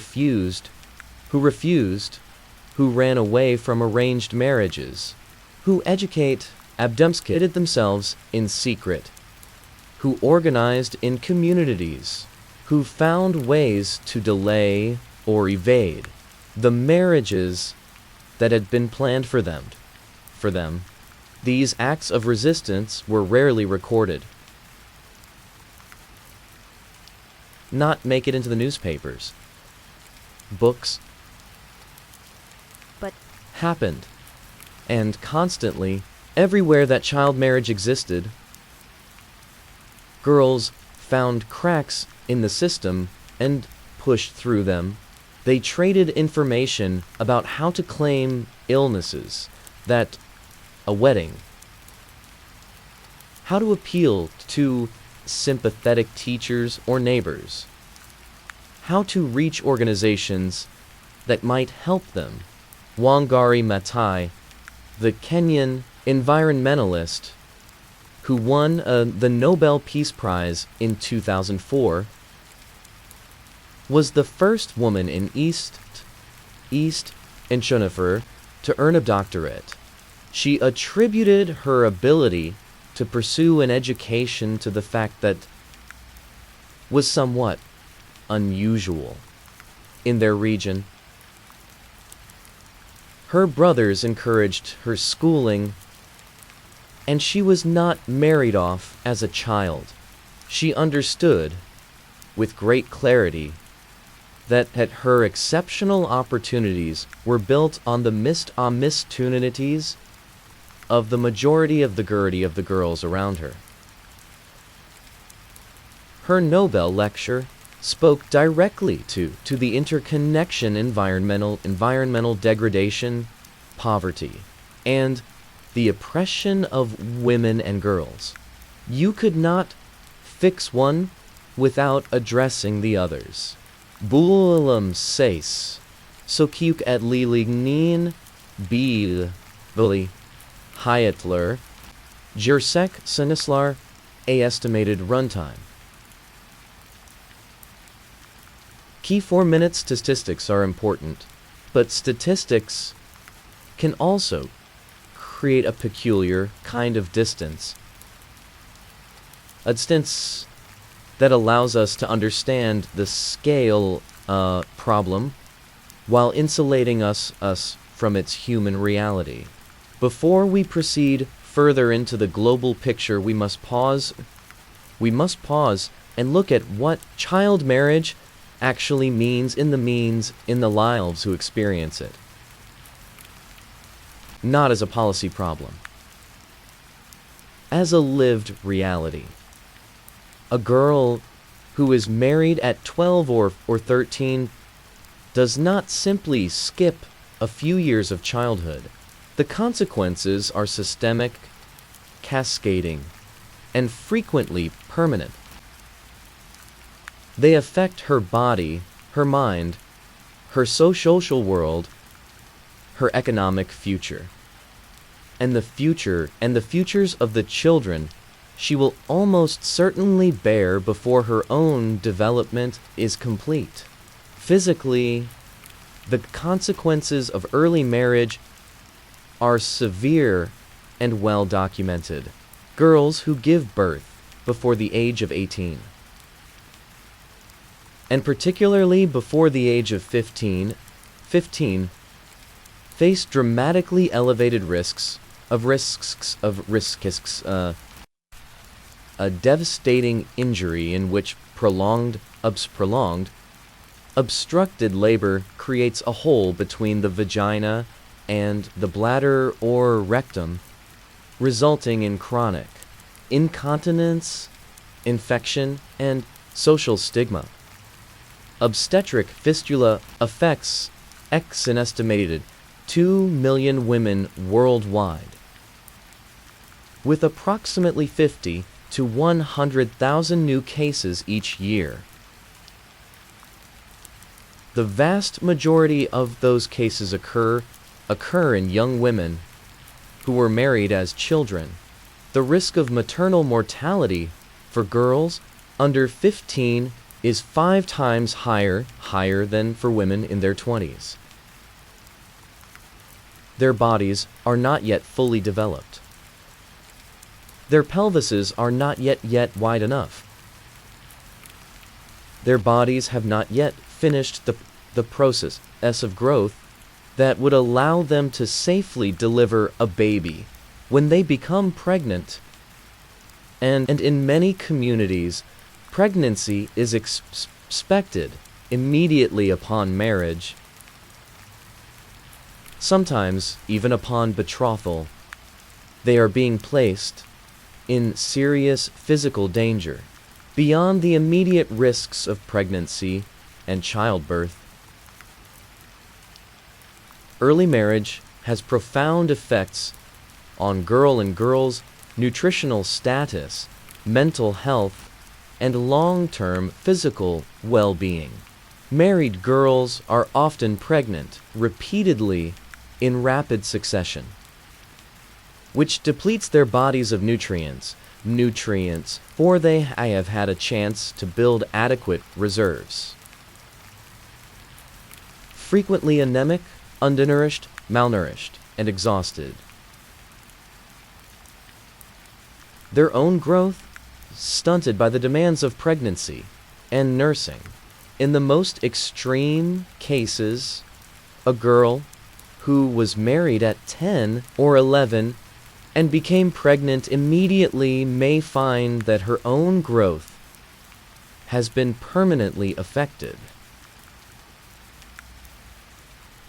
ran away from arranged marriages, who abducted themselves in secret, who organized in communities, who found ways to delay or evade the marriages that had been planned for them. These acts of resistance were rarely recorded, not make it into the newspapers. Books but happened, and constantly, everywhere that child marriage existed, girls found cracks in the system and pushed through them. They traded information about how to claim illnesses, that a wedding, how to appeal to sympathetic teachers or neighbors, how to reach organizations that might help them. Wangari Maathai, the Kenyan environmentalist who won the Nobel Peace Prize in 2004, was the first woman in East ingenieur to earn a doctorate. She attributed her ability to pursue an education to the fact that was somewhat unusual in their region. Her brothers encouraged her schooling, and she was not married off as a child. She understood, with great clarity, that her exceptional opportunities were built on the missed opportunities of the majority of the girls around her. Her Nobel lecture spoke directly to the interconnection environmental degradation, poverty, and the oppression of women and girls. You could not fix one without addressing the others. Bulalam says, Sokuk at lilignin bil vili Hyatler, Jersek Sinislar, a estimated runtime. Key 4-minute statistics are important, but statistics can also create a peculiar kind of distance. A distance that allows us to understand the scale problem while insulating us from its human reality. Before we proceed further into the global picture, we must pause and look at what child marriage actually means in the lives who experience it. Not as a policy problem, as a lived reality. A girl who is married at 12 or 13 does not simply skip a few years of childhood. The consequences are systemic, cascading, and frequently permanent. They affect her body, her mind, her social world, her economic future, and the futures of the children she will almost certainly bear before her own development is complete. Physically, the consequences of early marriage are severe and well documented. Girls who give birth before the age of 18, and particularly before the age of 15, face dramatically elevated risks, a devastating injury in which prolonged obstructed labor creates a hole between the vagina and the bladder or rectum, resulting in chronic incontinence, infection, and social stigma. Obstetric fistula affects an estimated 2 million women worldwide, with approximately 50 to 100,000 new cases each year. The vast majority of those cases occur in young women who were married as children. The risk of maternal mortality for girls under 15 is 5 times higher than for women in their 20s. Their bodies are not yet fully developed. Their pelvises are not yet wide enough. Their bodies have not yet finished the process of growth that would allow them to safely deliver a baby when they become pregnant. And in many communities, pregnancy is expected immediately upon marriage, sometimes even upon betrothal. They are being placed in serious physical danger, beyond the immediate risks of pregnancy and childbirth. Early marriage has profound effects on girls' nutritional status, mental health, and long-term physical well-being. Married girls are often pregnant repeatedly in rapid succession, which depletes their bodies of nutrients, for they have had a chance to build adequate reserves. Frequently anemic, undernourished, malnourished, and exhausted. Their own growth stunted by the demands of pregnancy and nursing. In the most extreme cases, a girl who was married at 10 or 11 and became pregnant immediately may find that her own growth has been permanently affected.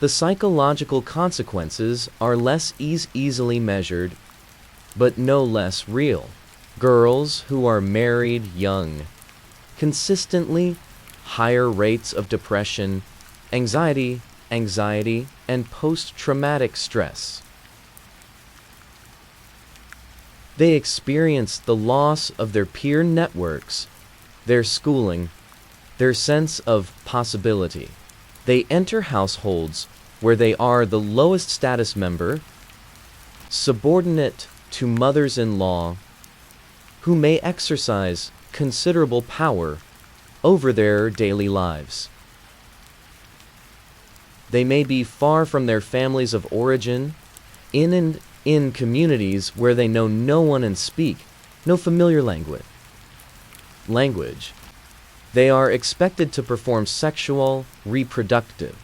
The psychological consequences are less easily measured, but no less real. Girls who are married young consistently higher rates of depression, anxiety, and post-traumatic stress. They experience the loss of their peer networks, their schooling, their sense of possibility. They enter households where they are the lowest status member, subordinate to mothers-in-law, who may exercise considerable power over their daily lives. They may be far from their families of origin, in communities where they know no one and speak no familiar language. They are expected to perform sexual, reproductive,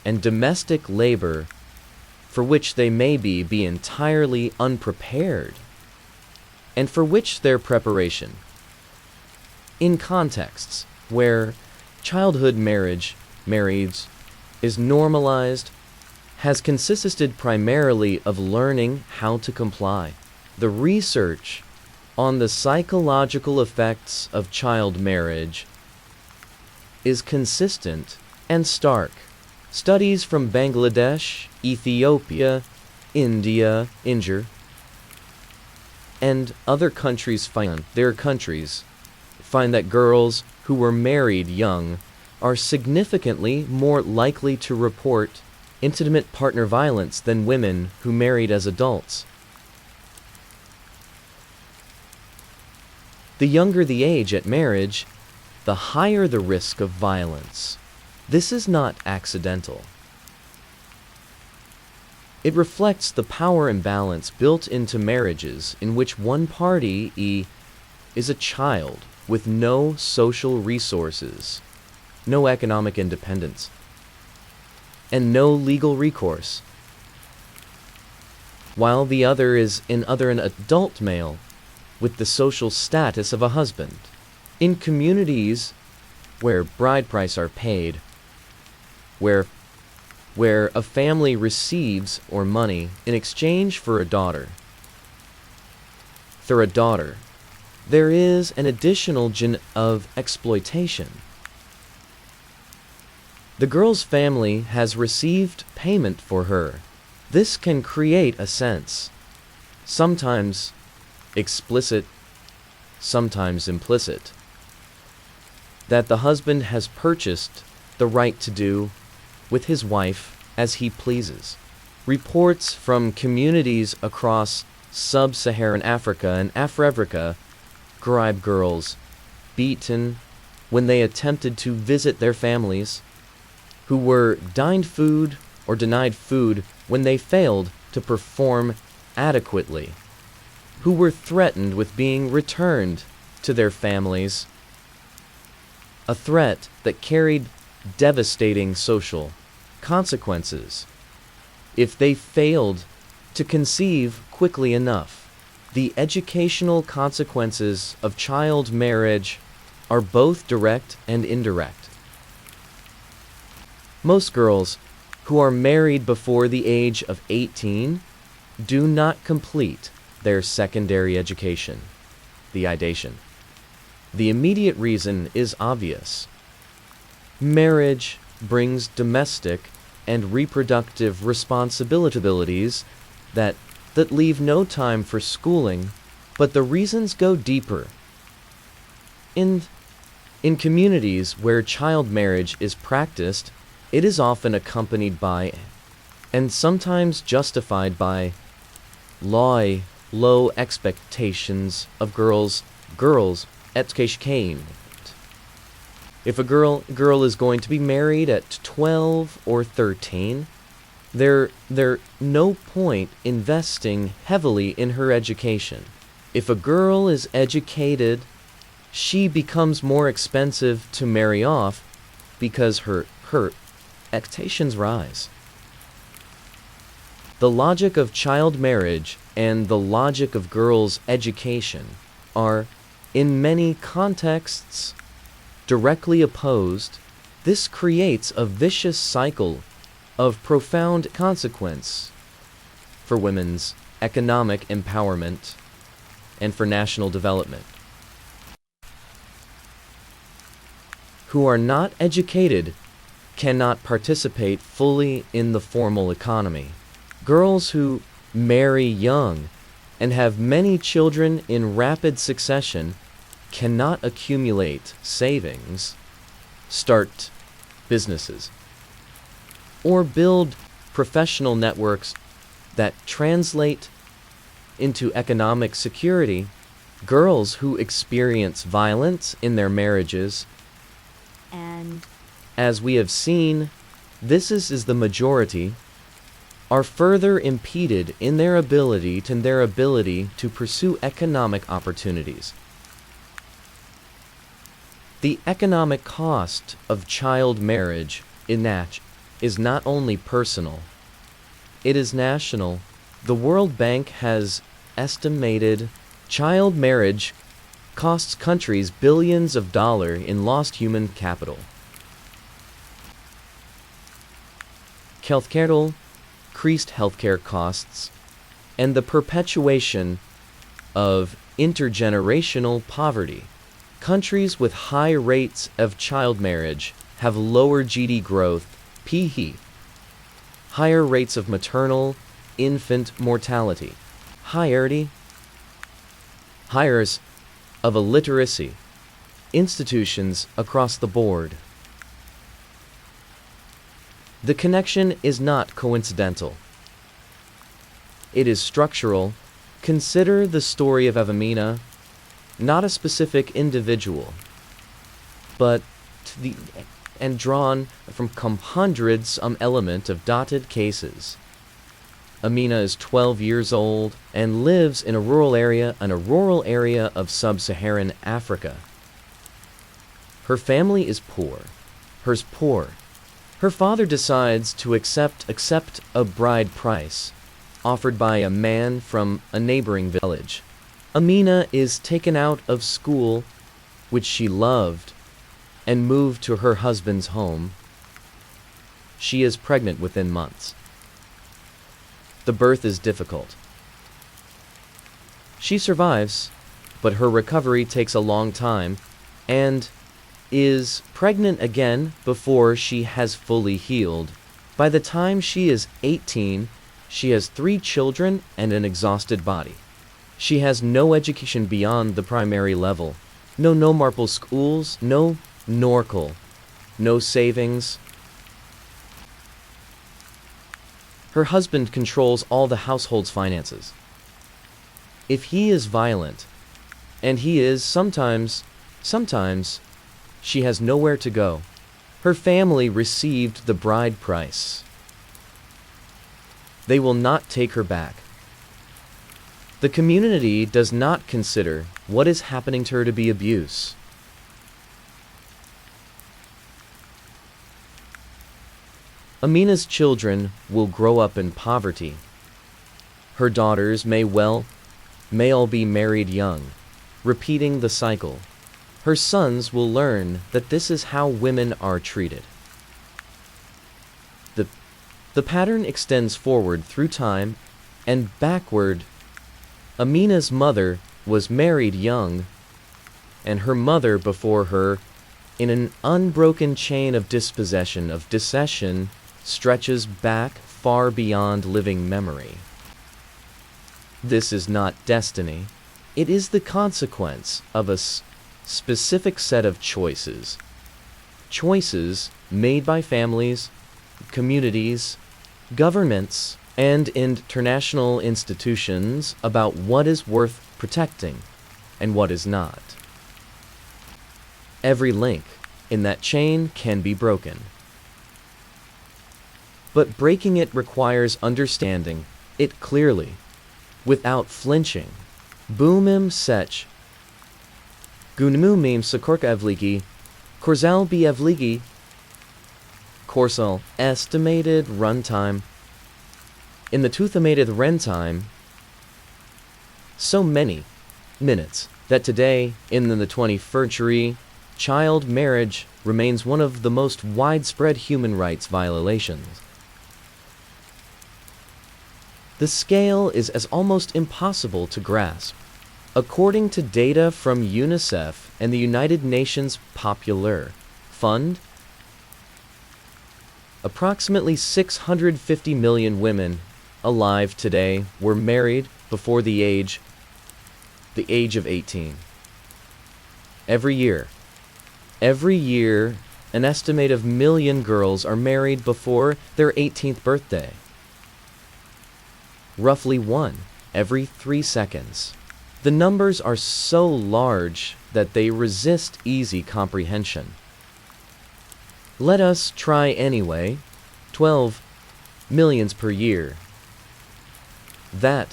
and domestic labor for which they may be entirely unprepared, and for which their preparation, in contexts where childhood marriage is normalized, has consisted primarily of learning how to comply. The research on the psychological effects of child marriage is consistent and stark. Studies from Bangladesh, Ethiopia, India, and other countries find that girls who were married young are significantly more likely to report intimate partner violence than women who married as adults. The younger the age at marriage, the higher the risk of violence. This is not accidental. It reflects the power imbalance built into marriages in which one party is a child with no social resources, no economic independence, and no legal recourse, while the other is an adult male with the social status of a husband. In communities where bride prices are paid, where a family receives or money in exchange for a daughter, there is an additional of exploitation. The girl's family has received payment for her. This can create a sense, sometimes explicit, sometimes implicit, that the husband has purchased the right to do with his wife as he pleases. Reports from communities across sub-Saharan Africa and Africa describe girls beaten when they attempted to visit their families, who were denied food when they failed to perform adequately, who were threatened with being returned to their families, a threat that carried devastating social consequences if they failed to conceive quickly enough. The educational consequences of child marriage are both direct and indirect. Most girls who are married before the age of 18 do not complete their secondary education, the idation. The immediate reason is obvious. Marriage brings domestic and reproductive responsibilities that leave no time for schooling, but the reasons go deeper. In communities where child marriage is practiced, it is often accompanied by, and sometimes justified by, low expectations of girls' education. If a girl is going to be married at 12 or 13, there no point investing heavily in her education. If a girl is educated, she becomes more expensive to marry off because her expectations rise. The logic of child marriage and the logic of girls' education are, in many contexts, directly opposed. This creates a vicious cycle of profound consequence for women's economic empowerment and for national development. Who are not educated cannot participate fully in the formal economy. Girls who marry young and have many children in rapid succession cannot accumulate savings, start businesses, or build professional networks that translate into economic security. Girls who experience violence in their marriages, And as we have seen, this is the majority, are further impeded in their ability to pursue economic opportunities. The economic cost of child marriage is not only personal, it is national. The World Bank has estimated child marriage costs countries billions of dollars in lost human capital. Increased healthcare costs, and the perpetuation of intergenerational poverty. Countries with high rates of child marriage have lower GDP growth, higher rates of maternal infant mortality, higher of illiteracy institutions across the board. The connection is not coincidental. It is structural. Consider the story of Amina, not a specific individual, but drawn from hundreds element of dotted cases. Amina is 12 years old and lives in a rural area of sub-Saharan Africa. Her family is poor. Her father decides to accept a bride price offered by a man from a neighboring village. Amina is taken out of school, which she loved, and moved to her husband's home. She is pregnant within months. The birth is difficult. She survives, but her recovery takes a long time, and is pregnant again before she has fully healed. By the time she is 18, she has 3 children and an exhausted body. She has no education beyond the primary level. No marble schools, no Norcal, no savings. Her husband controls all the household's finances. If he is violent, and he is sometimes, she has nowhere to go. Her family received the bride price. They will not take her back. The community does not consider what is happening to her to be abuse. Amina's children will grow up in poverty. Her daughters may all be married young, repeating the cycle. Her sons will learn that this is how women are treated. The pattern extends forward through time and backward. Amina's mother was married young, and her mother before her, in an unbroken chain of discession stretches back far beyond living memory. This is not destiny. It is the consequence of a specific set of choices. Choices made by families, communities, governments, and international institutions about what is worth protecting and what is not. Every link in that chain can be broken. But breaking it requires understanding it clearly, without flinching. Boomim sech. Gunmumim sakorkavligi, korzal biavligi, korsal, estimated runtime. In the estimated runtime, so many minutes that today, in the 21st century, child marriage remains one of the most widespread human rights violations. The scale is as almost impossible to grasp. According to data from UNICEF and the United Nations Popular Fund, approximately 650 million women alive today were married before the age of 18. Every year, an estimate of million girls are married before their 18th birthday. Roughly 1 every 3 seconds. The numbers are so large that they resist easy comprehension. Let us try anyway. 12 millions per year. Then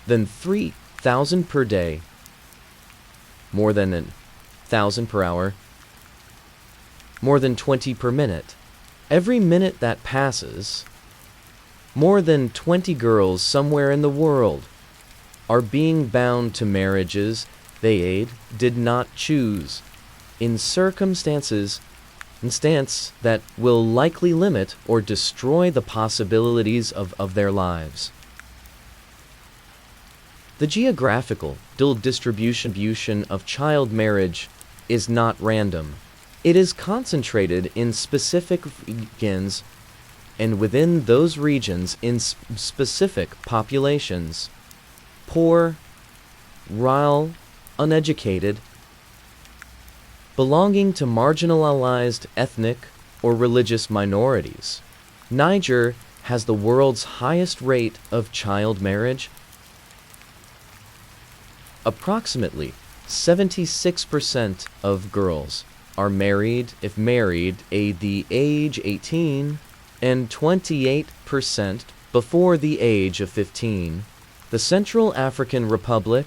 3,000 per day. More than 1,000 per hour. More than 20 per minute. Every minute that passes, more than 20 girls somewhere in the world are being bound to marriages they did not choose, in circumstances that will likely limit or destroy the possibilities of their lives. The geographical distribution of child marriage is not random. It is concentrated in specific regions, and within those regions in specific populations: poor, rural, uneducated, belonging to marginalized ethnic or religious minorities. Niger has the world's highest rate of child marriage. Approximately 76% of girls are married if married at the age 18, and 28% before the age of 15. The Central African Republic,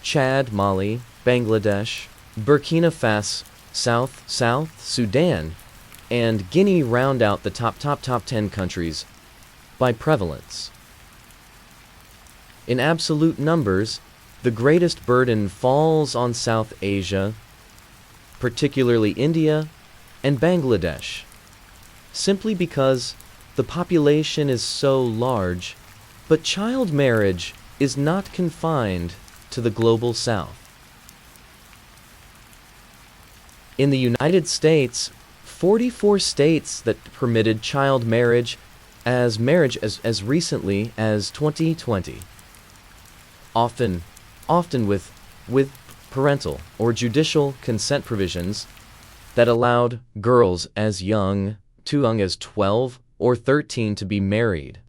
Chad, Mali, Bangladesh, Burkina Faso, South Sudan, and Guinea round out the top 10 countries by prevalence. In absolute numbers, the greatest burden falls on South Asia, particularly India and Bangladesh, simply because the population is so large. But child marriage is not confined to the global South. In the United States, 44 states that permitted child marriage as recently as 2020. Often with parental or judicial consent provisions that allowed girls as young as 12 or 13 to be married.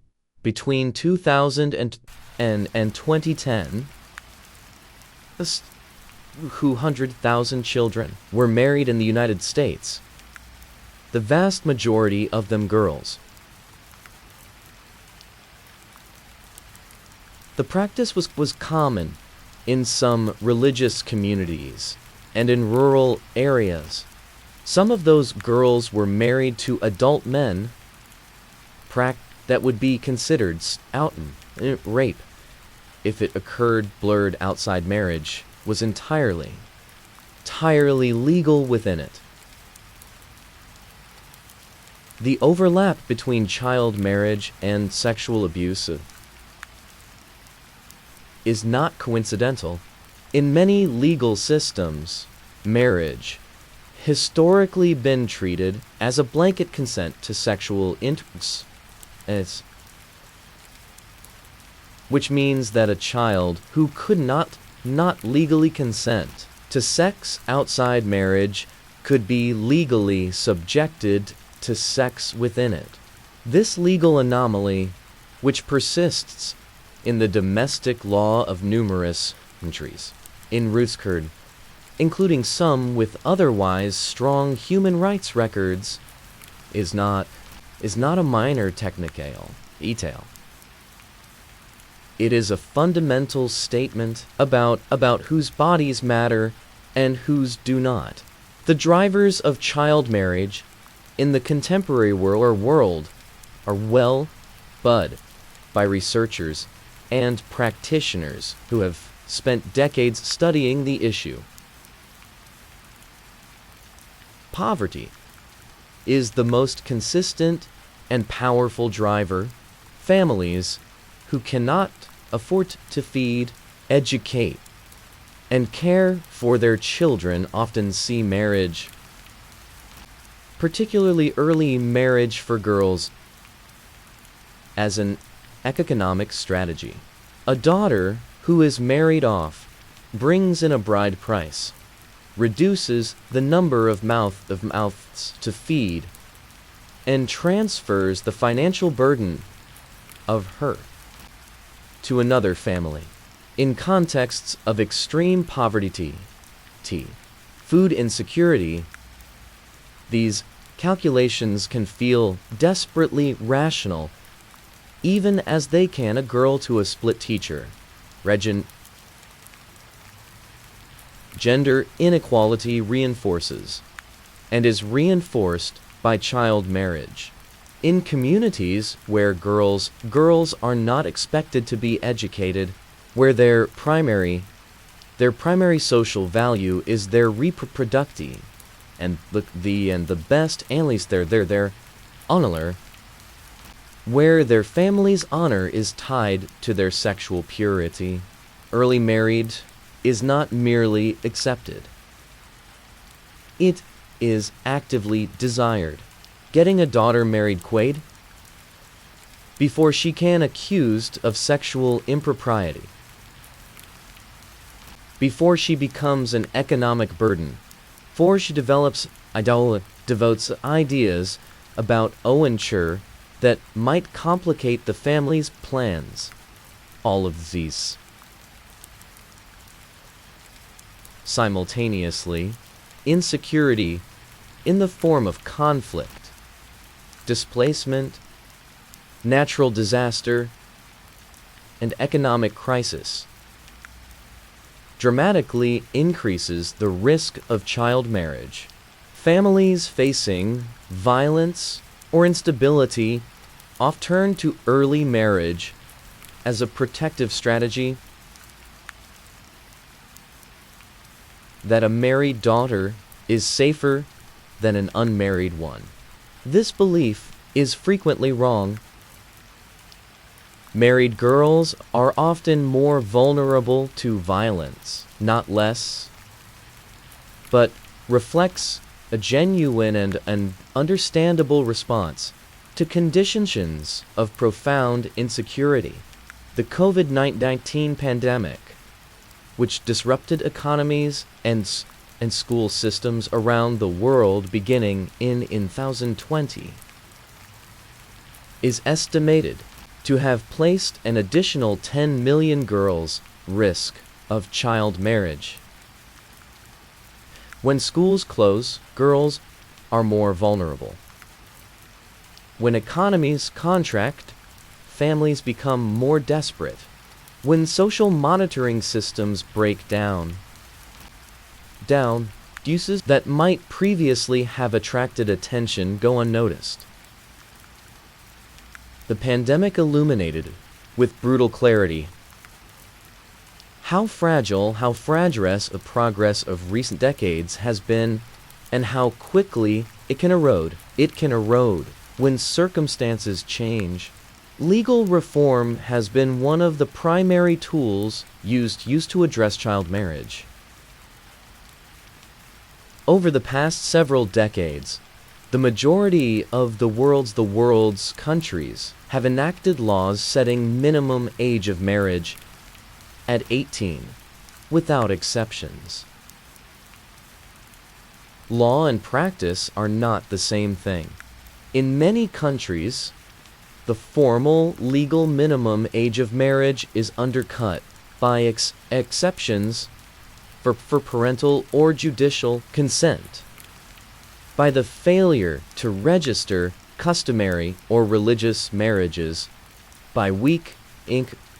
Between 2000 and 2010, 200,000 children were married in the United States, the vast majority of them girls. The practice was common in some religious communities and in rural areas. Some of those girls were married to adult men that would be considered rape if it occurred. Blurred outside marriage was entirely legal within it. The overlap between child marriage and sexual abuse is not coincidental. In many legal systems, marriage historically been treated as a blanket consent to sexual intercourse, which means that a child who could not legally consent to sex outside marriage could be legally subjected to sex within it. This legal anomaly, which persists in the domestic law of numerous countries, in including some with otherwise strong human rights records, is not a minor technical detail. It is a fundamental statement about whose bodies matter and whose do not. The drivers of child marriage in the contemporary world are well bud by researchers and practitioners who have spent decades studying the issue. Poverty is the most consistent and powerful driver. Families who cannot afford to feed, educate, and care for their children often see marriage, particularly early marriage for girls, as an economic strategy. A daughter who is married off brings in a bride price, reduces the number of mouths to feed, and transfers the financial burden of her to another family. In contexts of extreme poverty, food insecurity, these calculations can feel desperately rational, even as they can a girl to a split teacher. Gender inequality reinforces and is reinforced by child marriage. In communities where girls are not expected to be educated, where their primary social value is their reproductive and the best, at least their honor, where their family's honor is tied to their sexual purity, early married is not merely accepted. It is actively desired. Getting a daughter married before she can accused of sexual impropriety, before she becomes an economic burden, before she devotes ideas about ownership that might complicate the family's plans. All of these simultaneously, insecurity in the form of conflict, displacement, natural disaster, and economic crisis dramatically increases the risk of child marriage. Families facing violence or instability often turn to early marriage as a protective strategy. That a married daughter is safer than an unmarried one. This belief is frequently wrong. Married girls are often more vulnerable to violence, not less, but reflects a genuine and understandable response to conditions of profound insecurity. The COVID-19 pandemic, which disrupted economies and school systems around the world beginning in 2020, is estimated to have placed an additional 10 million girls at risk of child marriage. When schools close, girls are more vulnerable. When economies contract, families become more desperate. When social monitoring systems break down, uses that might previously have attracted attention go unnoticed. The pandemic illuminated, with brutal clarity, how fragile the progress of recent decades has been, and how quickly it can erode. It can erode when circumstances change. Legal reform has been one of the primary tools used to address child marriage. Over the past several decades, the majority of the world's countries have enacted laws setting minimum age of marriage at 18, without exceptions. Law and practice are not the same thing. In many countries, the formal legal minimum age of marriage is undercut by exceptions for parental or judicial consent. By the failure to register customary or religious marriages, by weak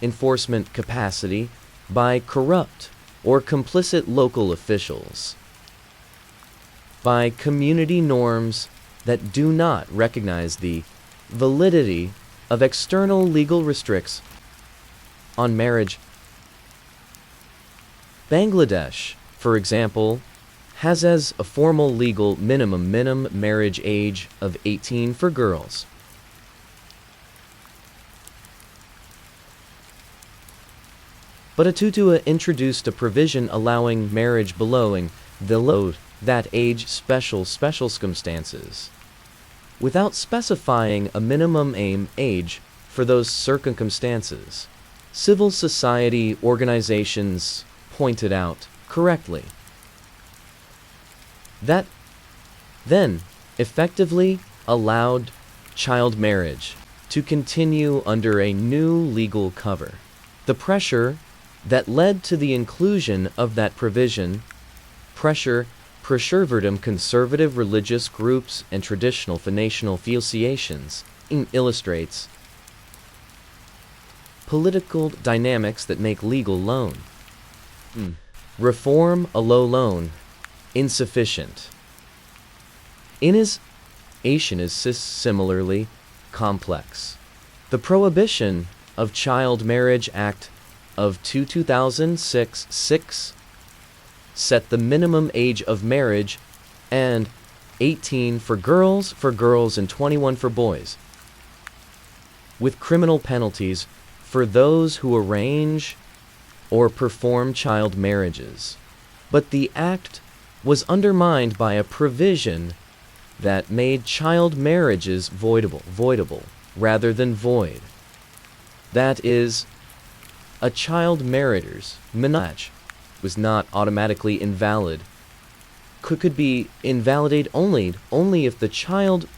enforcement capacity, by corrupt or complicit local officials, by community norms that do not recognize the validity of external legal restrictions on marriage. Bangladesh, for example, has as a formal legal minimum marriage age of 18 for girls. But Atutua introduced a provision allowing marriage below that age special circumstances, without specifying a minimum age for those circumstances. Civil society organizations pointed out correctly that then effectively allowed child marriage to continue under a new legal cover. The pressure that led to the inclusion of that provision, pressured conservative religious groups and traditional national associations, illustrates political dynamics that make legal loan reform alone insufficient. Innovation is similarly complex. The Prohibition of Child Marriage Act of 2006 set the minimum age of marriage and 18 for girls and 21 for boys, with criminal penalties for those who arrange or perform child marriages. But the act was undermined by a provision that made child marriages voidable rather than void. That is, a child marriage's marriage was not automatically invalid, could be invalidated only if the child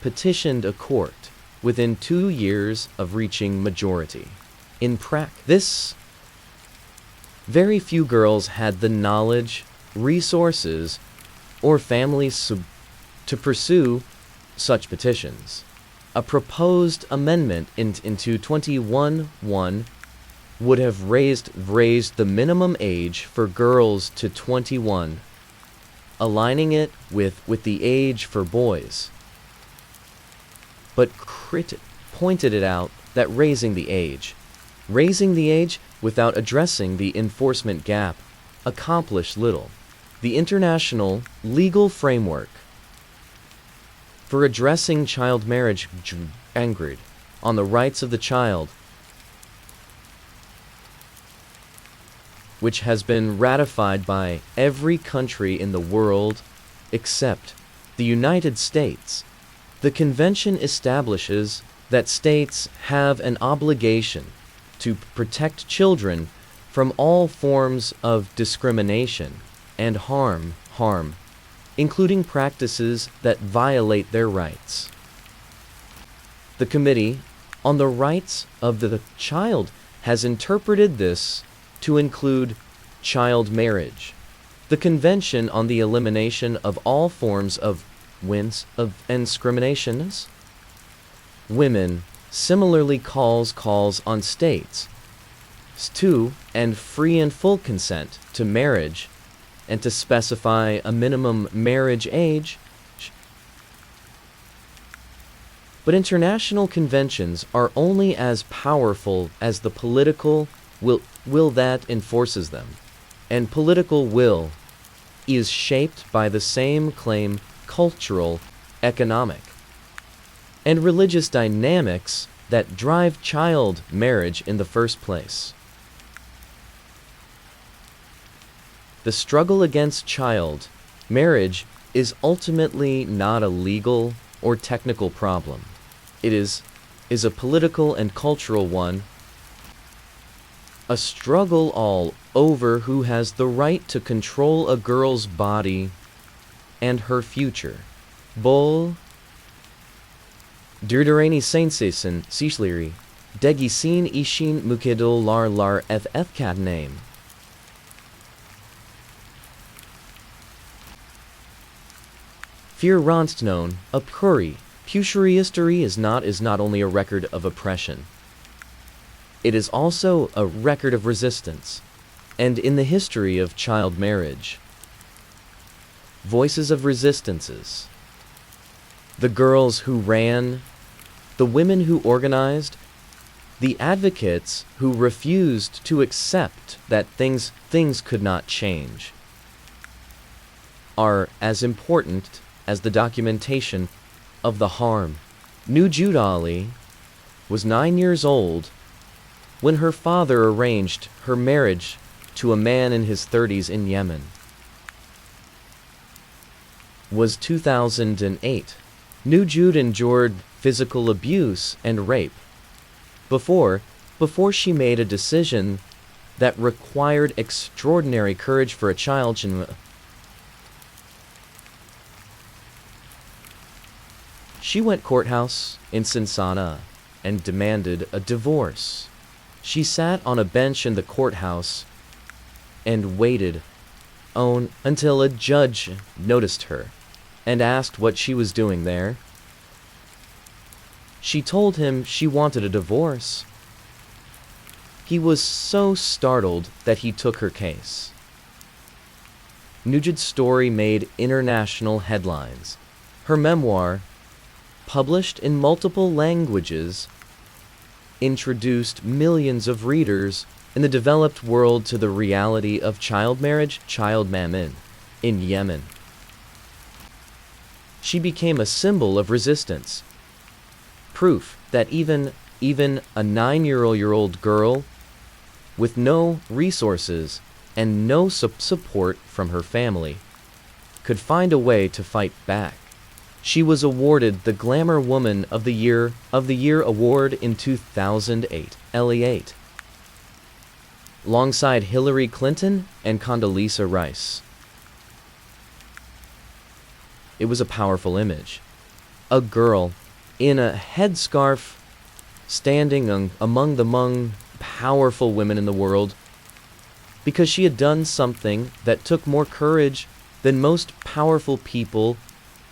petitioned a court within 2 years of reaching majority. In practice, very few girls had the knowledge, resources, or families to pursue such petitions. A proposed amendment into 21(1) would have raised the minimum age for girls to 21, aligning it with the age for boys. But pointed it out that raising the age without addressing the enforcement gap accomplished little. The international legal framework for addressing child marriage anchored on the rights of the child, which has been ratified by every country in the world except the United States. The convention establishes that states have an obligation to protect children from all forms of discrimination and harm, including practices that violate their rights. The Committee on the Rights of the Child has interpreted this to include child marriage. The Convention on the Elimination of All Forms of discriminations. Women similarly calls on states to and free and full consent to marriage and to specify a minimum marriage age. But international conventions are only as powerful as the political will that enforces them, and political will is shaped by the same cultural, economic, and religious dynamics that drive child marriage in the first place. The struggle against child marriage is ultimately not a legal or technical problem. It is a political and cultural one, a struggle all over who has the right to control a girl's body and her future. Bol Durderani Saintsisen Sichliri Degisin Ishin Mukidul Lar FF Cat name. known a puri. Puri history is not only a record of oppression. It is also a record of resistance. And in the history of child marriage, voices of resistances, the girls who ran, the women who organized, the advocates who refused to accept that things could not change, are as important as the documentation of the harm. Nujud Ali was 9 years old when her father arranged her marriage to a man in his 30s in Yemen. Was 2008. Nujud endured physical abuse and rape before she made a decision that required extraordinary courage for a child. She went courthouse in Sinsana and demanded a divorce. She sat on a bench in the courthouse and waited until a judge noticed her and asked what she was doing there. She told him she wanted a divorce. He was so startled that he took her case. Nujud's story made international headlines. Her memoir, published in multiple languages, introduced millions of readers in the developed world to the reality of child marriage, child mammon, in Yemen. She became a symbol of resistance, proof that even a 9-year-old girl with no resources and no support from her family could find a way to fight back. She was awarded the Glamour Woman of the Year award in 2008, LE8, alongside Hillary Clinton and Condoleezza Rice. It was a powerful image. A girl in a headscarf standing among powerful women in the world because she had done something that took more courage than most powerful people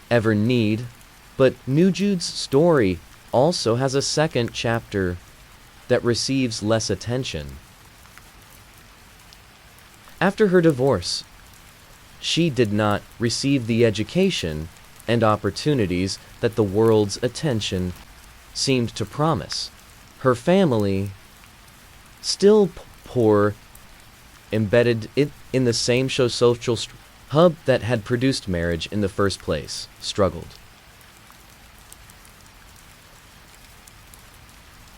ever need. But Nujud's story also has a second chapter that receives less attention. After her divorce, she did not receive the education and opportunities that the world's attention seemed to promise. Her family, still poor, embedded in the same social hub that had produced marriage in the first place, struggled.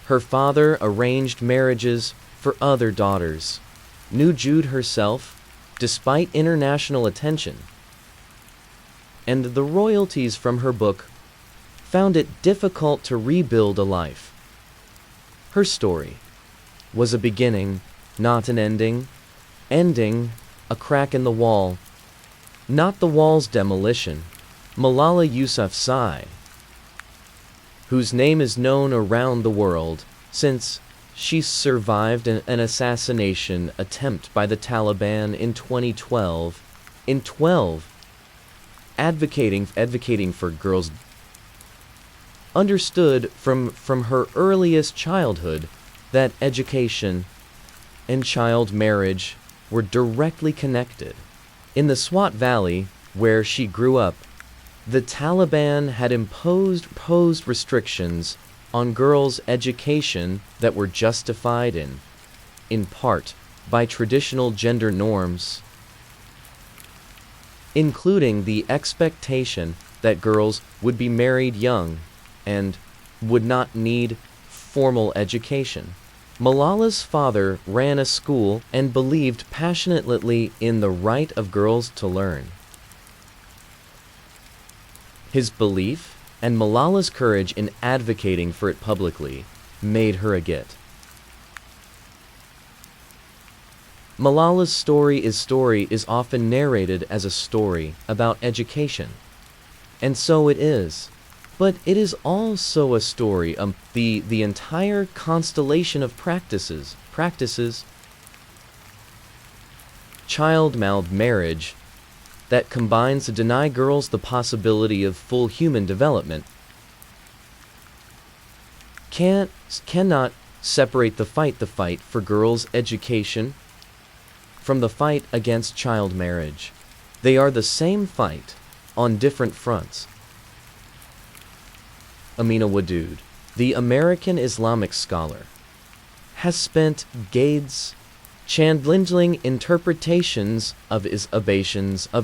Her father arranged marriages for other daughters. Nujud herself, despite international attention and the royalties from her book, found it difficult to rebuild a life. Her story was a beginning, not an ending. Ending, a crack in the wall, not the wall's demolition. Malala Yousafzai, whose name is known around the world since she survived an assassination attempt by the Taliban in 2012, advocating for girls, understood from her earliest childhood that education and child marriage were directly connected. In the Swat Valley, where she grew up, the Taliban had imposed restrictions on girls' education that were justified in part by traditional gender norms, including the expectation that girls would be married young and would not need formal education. Malala's father ran a school and believed passionately in the right of girls to learn. His belief and Malala's courage in advocating for it publicly made her a git. Malala's story is often narrated as a story about education, and so it is. But it is also a story of the entire constellation of practices. Child marriage that combines to deny girls the possibility of full human development cannot separate the fight for girls' education from the fight against child marriage. They are the same fight on different fronts. Amina Wadud, the American Islamic scholar, has spent decades challenging interpretations of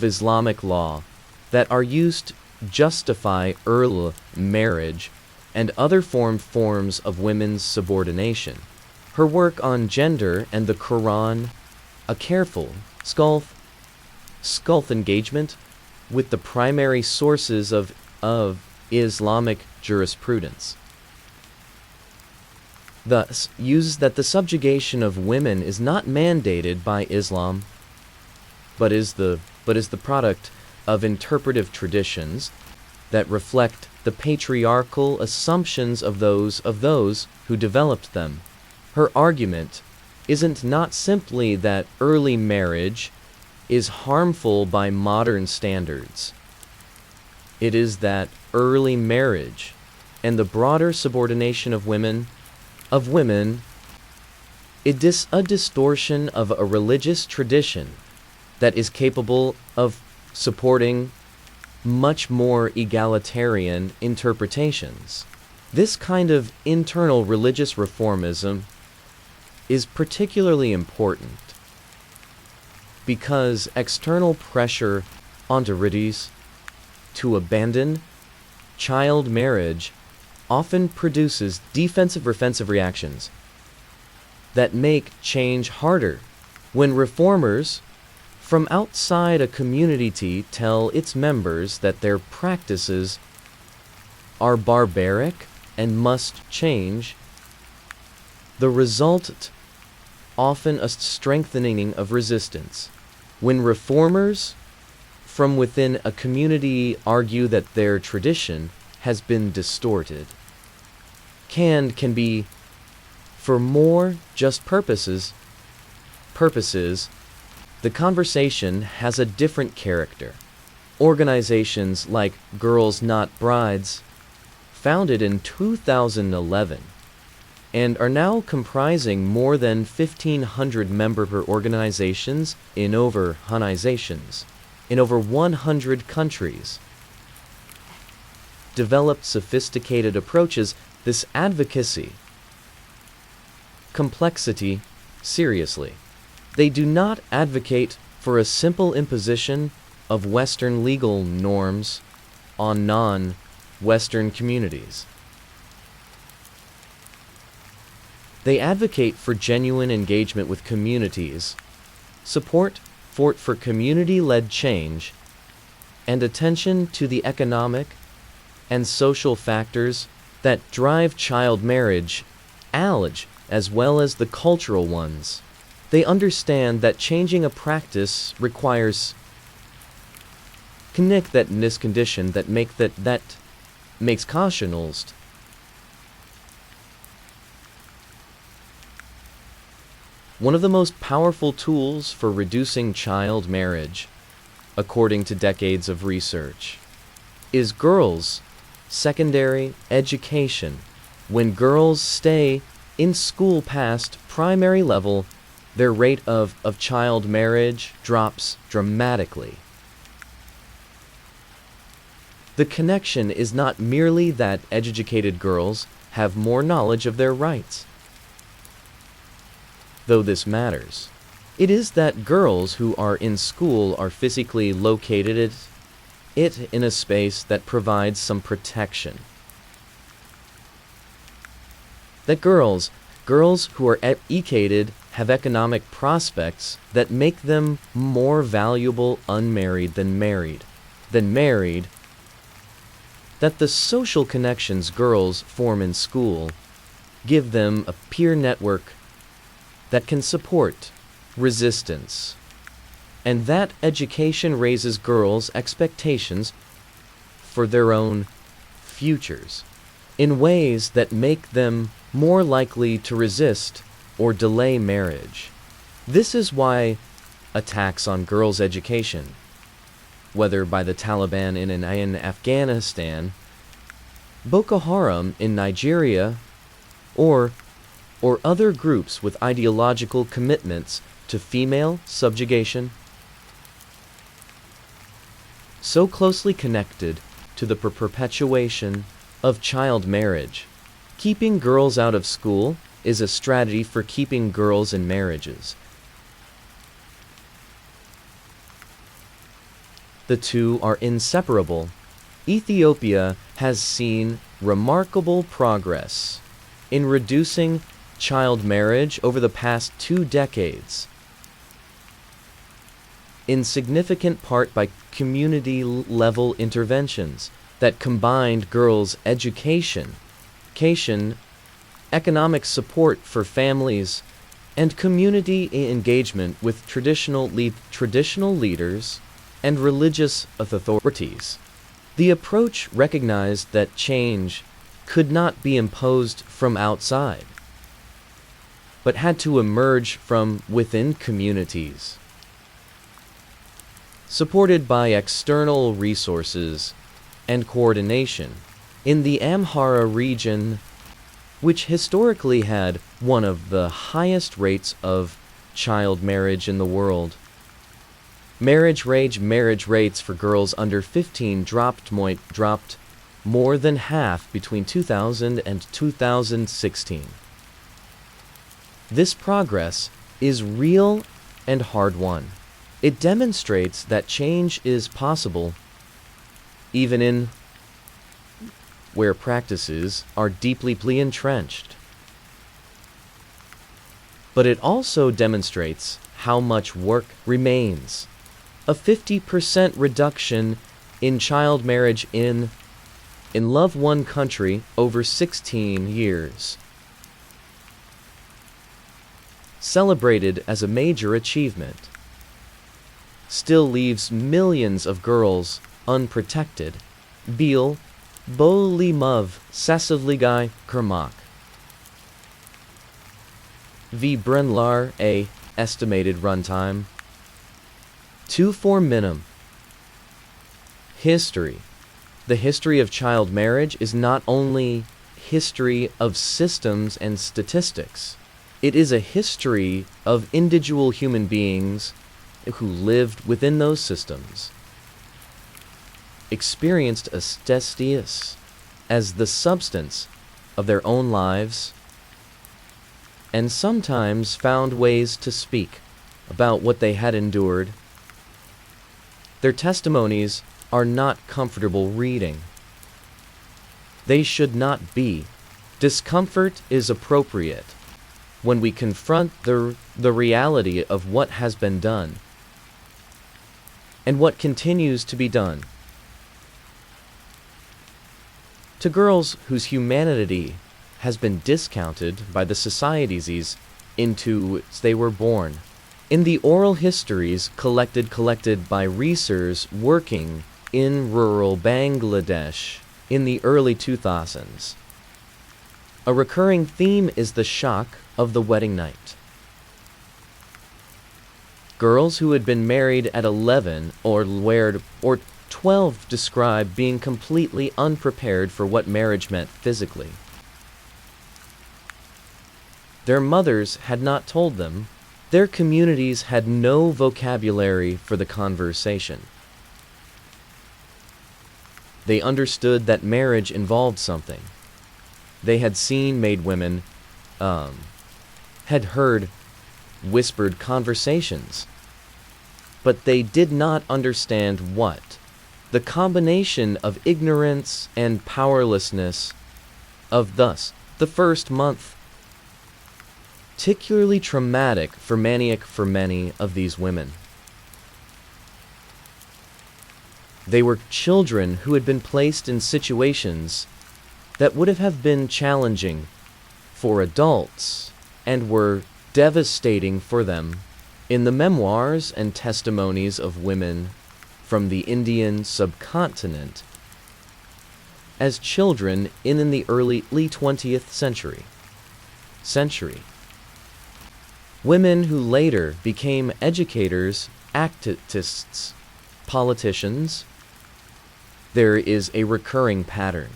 Islamic law that are used to justify early marriage and other forms of women's subordination. Her work on gender and the Quran, a careful, skillful engagement with the primary sources of Islamic jurisprudence, thus uses that the subjugation of women is not mandated by Islam, but is the product of interpretive traditions that reflect the patriarchal assumptions of those who developed them. Her argument isn't not simply that early marriage is harmful by modern standards. It is that early marriage and the broader subordination of women is a distortion of a religious tradition that is capable of supporting much more egalitarian interpretations. This kind of internal religious reformism is particularly important because external pressure on authorities to abandon child marriage often produces defensive reactions that make change harder. When reformers from outside a community tell its members that their practices are barbaric and must change, the result often a strengthening of resistance. When reformers from within a community argue that their tradition has been distorted, can be for more just purposes, the conversation has a different character. Organizations like Girls Not Brides, founded in 2011, and are now comprising more than 1,500 member organizations in over 100 countries, developed sophisticated approaches this advocacy complexity seriously. They do not advocate for a simple imposition of Western legal norms on non-Western communities. They advocate for genuine engagement with communities, support for community-led change, and attention to the economic and social factors that drive child marriage, as well as the cultural ones. They understand that changing a practice requires connect that in this condition that makes cautionals. One of the most powerful tools for reducing child marriage, according to decades of research, is girls' secondary education. When girls stay in school past primary level, their rate of child marriage drops dramatically. The connection is not merely that educated girls have more knowledge of their rights, though this matters. It is that girls who are in school are physically located in a space that provides some protection. That girls who are educated have economic prospects that make them more valuable unmarried than married. That the social connections girls form in school give them a peer network that can support resistance, and that education raises girls' expectations for their own futures in ways that make them more likely to resist or delay marriage. This is why attacks on girls' education whether by the Taliban in Afghanistan, Boko Haram in Nigeria, or other groups with ideological commitments to female subjugation, so closely connected to the perpetuation of child marriage. Keeping girls out of school is a strategy for keeping girls in marriages. The two are inseparable. Ethiopia has seen remarkable progress in reducing child marriage over the past 2 decades, in significant part by community-level interventions that combined girls' education, economic support for families, and community engagement with traditional leaders and religious authorities. The approach recognized that change could not be imposed from outside, but had to emerge from within communities. Supported by external resources and coordination, in the Amhara region, which historically had one of the highest rates of child marriage in the world, marriage rates for girls under 15 dropped more than half between 2000 and 2016. This progress is real and hard-won. It demonstrates that change is possible, even in where practices are deeply entrenched. But it also demonstrates how much work remains. A 50% reduction in child marriage in one country over 16 years, celebrated as a major achievement, still leaves millions of girls unprotected. Bil Bolimov Sasavligai Kermak V. Brenlar A. Estimated runtime 2-4 minim. History. The history of child marriage is not only history of systems and statistics. It is a history of individual human beings who lived within those systems, experienced aesthetics as the substance of their own lives, and sometimes found ways to speak about what they had endured. Their testimonies are not comfortable reading. They should not be. Discomfort is appropriate when we confront the reality of what has been done and what continues to be done. To girls whose humanity has been discounted by the societies into which they were born. In the oral histories collected by researchers working in rural Bangladesh in the early 2000s, a recurring theme is the shock of the wedding night. Girls who had been married at 11 or 12 describe being completely unprepared for what marriage meant physically. Their mothers had not told them. Their communities had no vocabulary for the conversation. They understood that marriage involved something. They had seen made women, had heard whispered conversations, but they did not understand what. The combination of ignorance and powerlessness of thus the first month, particularly traumatic for many of these women. They were children who had been placed in situations that would have been challenging for adults and were devastating for them. In the memoirs and testimonies of women from the Indian subcontinent as children in the early 20th century. Women who later became educators, activists, politicians, there is a recurring pattern.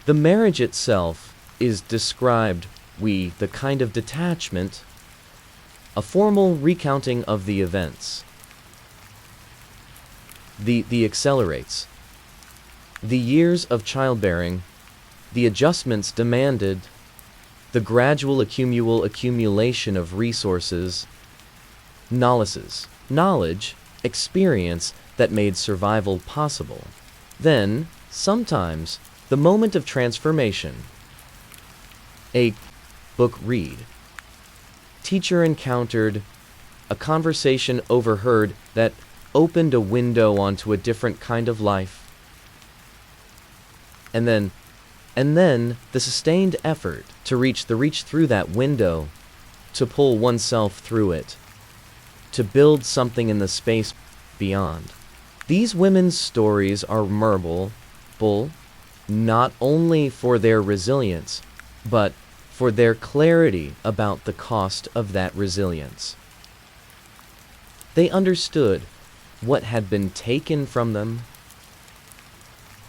The marriage itself is described, the kind of detachment, a formal recounting of the events. The accelerates. The years of childbearing, the adjustments demanded, the gradual accumulation of resources, knowledge, experience that made survival possible. Then, sometimes, the moment of transformation. A book read. Teacher encountered, a conversation overheard that opened a window onto a different kind of life. And then the sustained effort to reach through that window, to pull oneself through it, to build something in the space beyond. These women's stories are memorable, not only for their resilience, but for their clarity about the cost of that resilience. They understood what had been taken from them.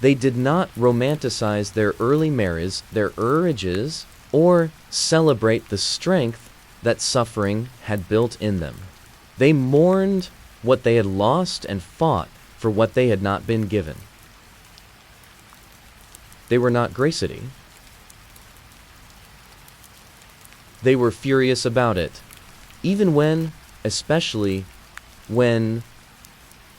They did not romanticize their early marriages, their urges, or celebrate the strength that suffering had built in them. They mourned what they had lost and fought for what they had not been given. They were not graceful. They were furious about it, especially when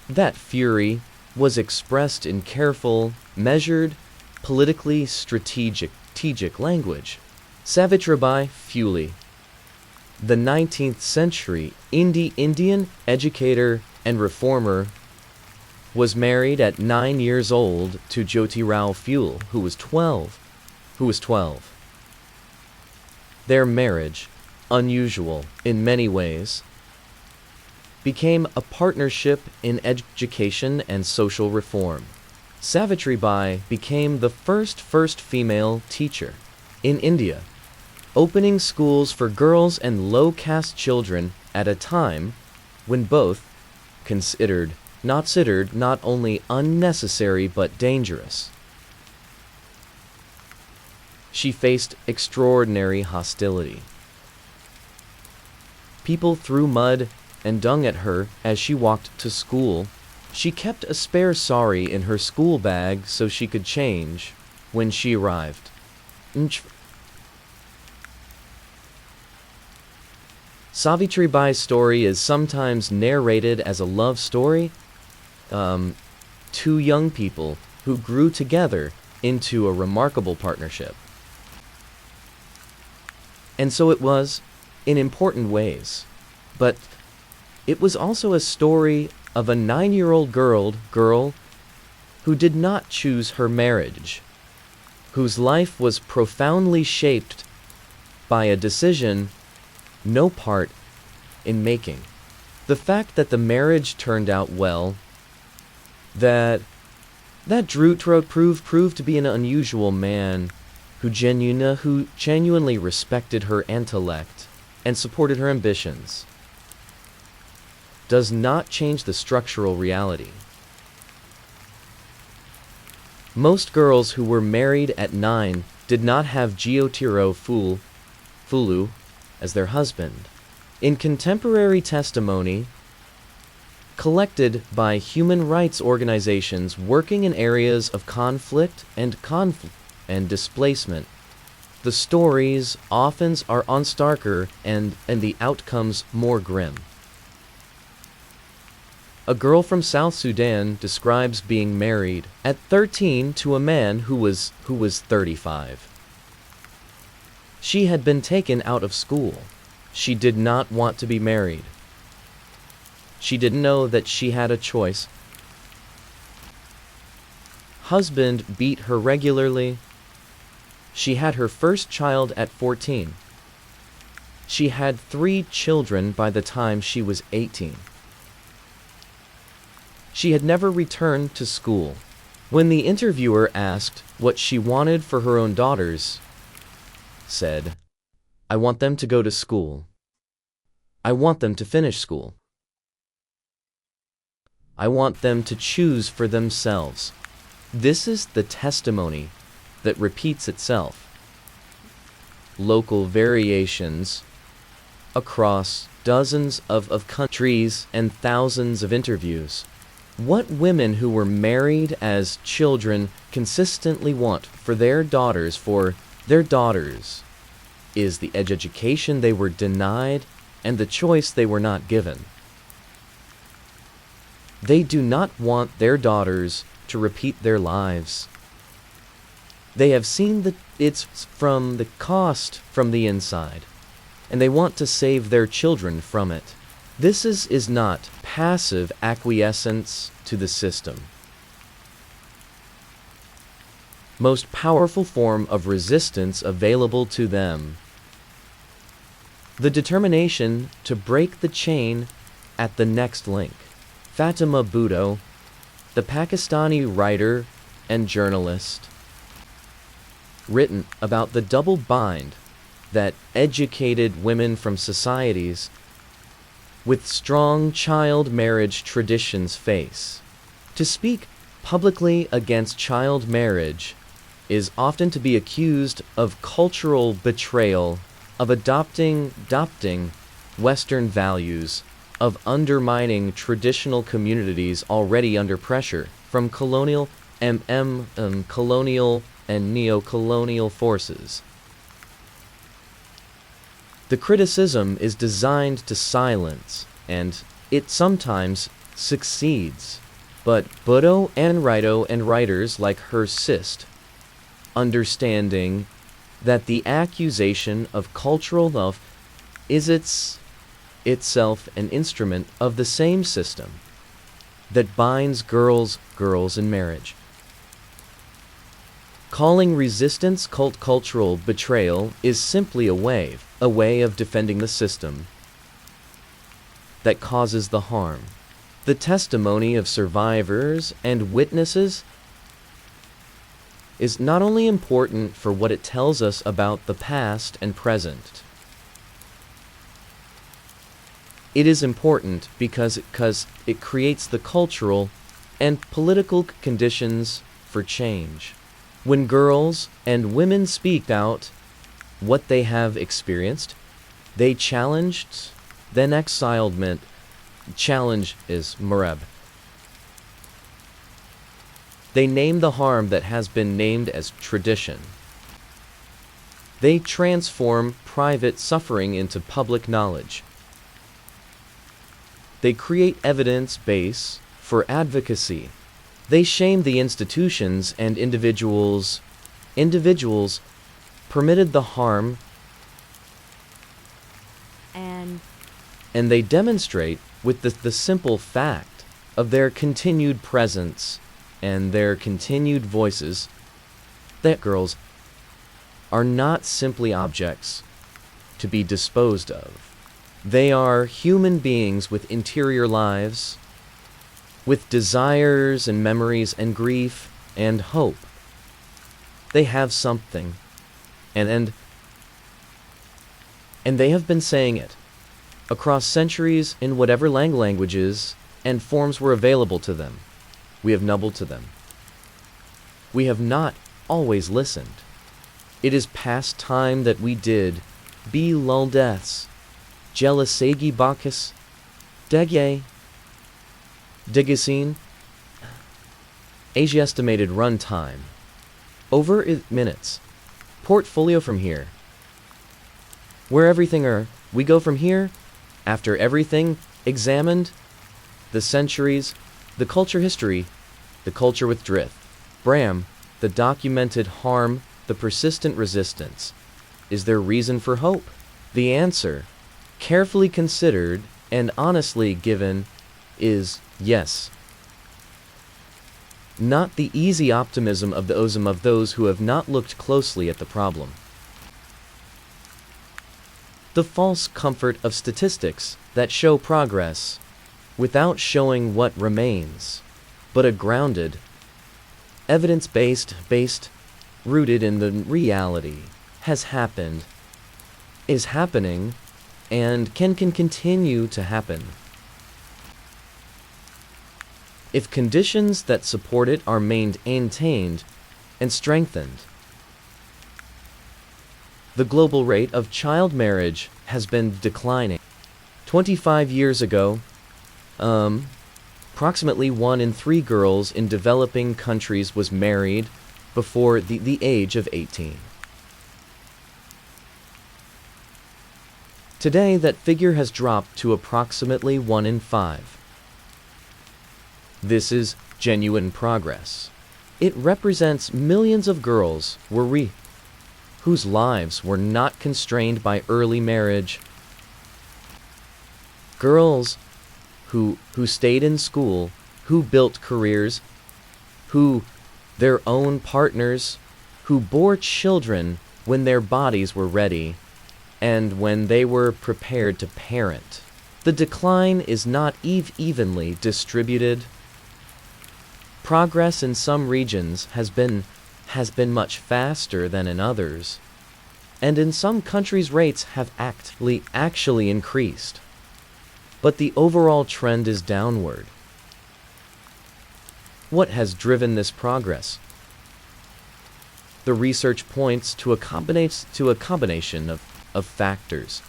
that fury was expressed in careful, measured, politically strategic language. Savitribai Phule, the 19th century Indian educator and reformer, was married at 9 years old to Jyotirao Phule, who was 12. Their marriage, unusual in many ways, became a partnership in education and social reform. Savitribai became the first female teacher in India, opening schools for girls and low-caste children at a time when both considered not only unnecessary but dangerous. She faced extraordinary hostility. People threw mud and dung at her as she walked to school. She kept a spare sari in her school bag so she could change when she arrived. Savitribai's story is sometimes narrated as a love story. Two young people who grew together into a remarkable partnership. And so it was, in important ways. But it was also a story of a 9-year-old girl who did not choose her marriage, whose life was profoundly shaped by a decision no part in making. The fact that the marriage turned out well, that Drutro proved to be an unusual man who genuinely respected her intellect and supported her ambitions, does not change the structural reality. Most girls who were married at 9 did not have Jyotiro Phulu as their husband. In contemporary testimony collected by human rights organizations working in areas of conflict and displacement, the stories often are starker and the outcomes more grim. A girl from South Sudan describes being married at 13 to a man who was 35. She had been taken out of school. She did not want to be married. She didn't know that she had a choice. Husband beat her regularly. She had her first child at 14. She had 3 children by the time she was 18. She had never returned to school. When the interviewer asked what she wanted for her own daughters, said, "I want them to go to school. I want them to finish school. I want them to choose for themselves. This is the testimony that repeats itself. Local variations across dozens of countries and thousands of interviews. What women who were married as children consistently want for their daughters is the education they were denied and the choice they were not given. They do not want their daughters to repeat their lives. They have seen it's from the cost from the inside, and they want to save their children from it. This is not passive acquiescence to the system. Most powerful form of resistance available to them. The determination to break the chain at the next link. Fatima Bhutto, the Pakistani writer and journalist, written about the double bind that educated women from societies with strong child marriage traditions face. To speak publicly against child marriage is often to be accused of cultural betrayal, of adopting Western values, of undermining traditional communities already under pressure from colonial and neo-colonial forces. The criticism is designed to silence, and it sometimes succeeds. But Bhutto and writers like her insist, understanding that the accusation of cultural love is itself an instrument of the same system that binds girls in marriage. Calling resistance cultural betrayal is simply a way of defending the system that causes the harm. The testimony of survivors and witnesses is not only important for what it tells us about the past and present. It is important because it creates the cultural and political conditions for change. When girls and women speak out what they have experienced, they challenged, then exilement. Challenge is mareb. They name the harm that has been named as tradition. They transform private suffering into public knowledge. They create evidence base for advocacy. They shame the institutions and individuals permitted the harm, and they demonstrate with the simple fact of their continued presence and their continued voices that girls are not simply objects to be disposed of. They are human beings with interior lives, with desires and memories and grief and hope. They have something, and they have been saying it across centuries in whatever languages and forms were available to them. We have nubbled to them. We have not always listened. It is past time that we did be lulldeaths, jealousagi bacchus, degye, digisine, Asia estimated run time. Over minutes. Portfolio from here. Where everything we go from here, after everything examined, the centuries, the culture history, the culture with drift, Bram, the documented harm, the persistent resistance. Is there reason for hope? The answer, carefully considered and honestly given, is yes. Not the easy optimism of those who have not looked closely at the problem. The false comfort of statistics that show progress without showing what remains, but a grounded, evidence-based, rooted in the reality, has happened, is happening, and can continue to happen. if conditions that support it are maintained and strengthened. The global rate of child marriage has been declining. 25 years ago, approximately 1 in 3 girls in developing countries was married before the age of 18. Today, that figure has dropped to approximately 1 in 5. This is genuine progress. It represents millions of girls whose lives were not constrained by early marriage. Girls who stayed in school, who built careers, who their own partners, who bore children when their bodies were ready and when they were prepared to parent. The decline is not evenly distributed. Progress in some regions has been much faster than in others, and in some countries rates have actually increased. But the overall trend is downward. What has driven this progress? The research points to a combination of factors,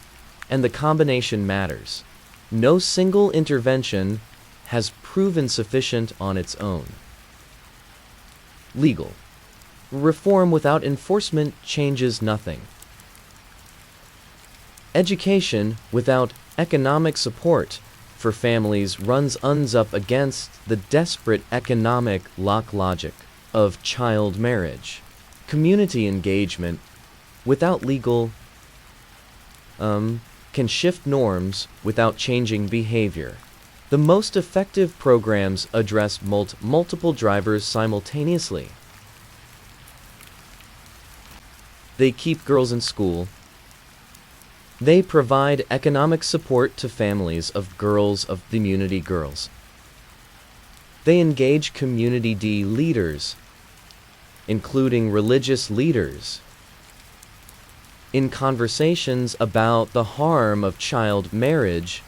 and the combination matters. No single intervention has proven sufficient on its own. Legal reform without enforcement changes nothing. Education without economic support for families runs up against the desperate economic logic of child marriage. Community engagement without legal can shift norms without changing behavior. The most effective programs address multiple drivers simultaneously. They keep girls in school. They provide economic support to families of community girls. They engage community leaders, including religious leaders, in conversations about the harm of child marriage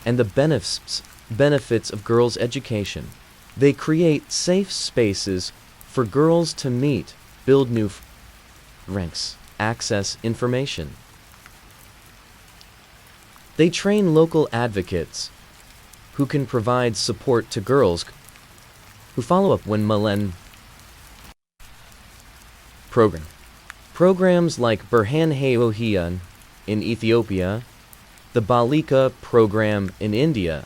and the benefits of girls' education. They create safe spaces for girls to meet, build new ranks, access information. They train local advocates who can provide support to girls who follow up when Programs like Borıng Hıstory in Ethiopia, the Balika program in India,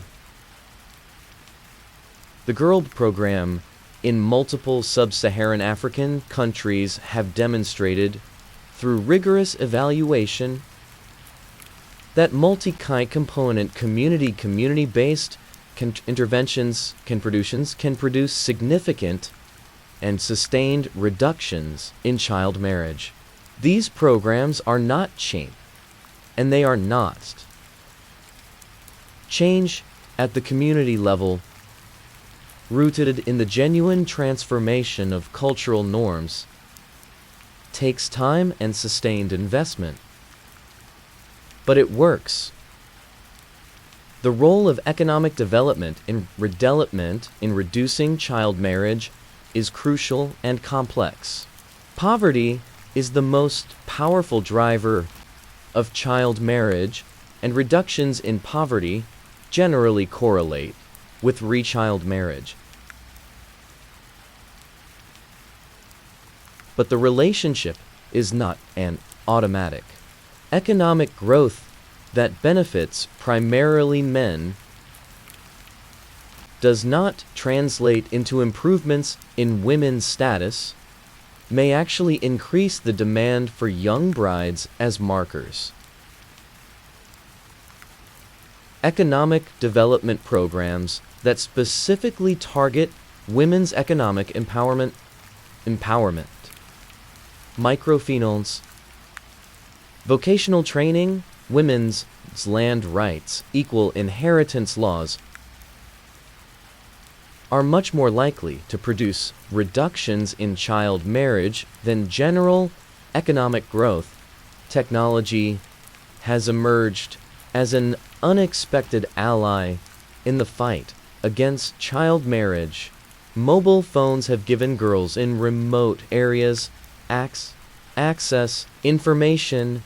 the Girl program in multiple sub-Saharan African countries have demonstrated through rigorous evaluation that multi-component community-based interventions can produce significant and sustained reductions in child marriage. These programs are not cheap, and they are not. Change at the community level, rooted in the genuine transformation of cultural norms, takes time and sustained investment. But it works. The role of economic development in reducing child marriage is crucial and complex. Poverty is the most powerful driver of child marriage, and reductions in poverty generally correlate with child marriage. But the relationship is not an automatic. Economic growth that benefits primarily men does not translate into improvements in women's status, may actually increase the demand for young brides as markers. Economic development programs that specifically target women's economic empowerment, microfinance, vocational training, women's land rights, equal inheritance laws, are much more likely to produce reductions in child marriage than general economic growth. Technology has emerged as an unexpected ally in the fight against child marriage. Mobile phones have given girls in remote areas access information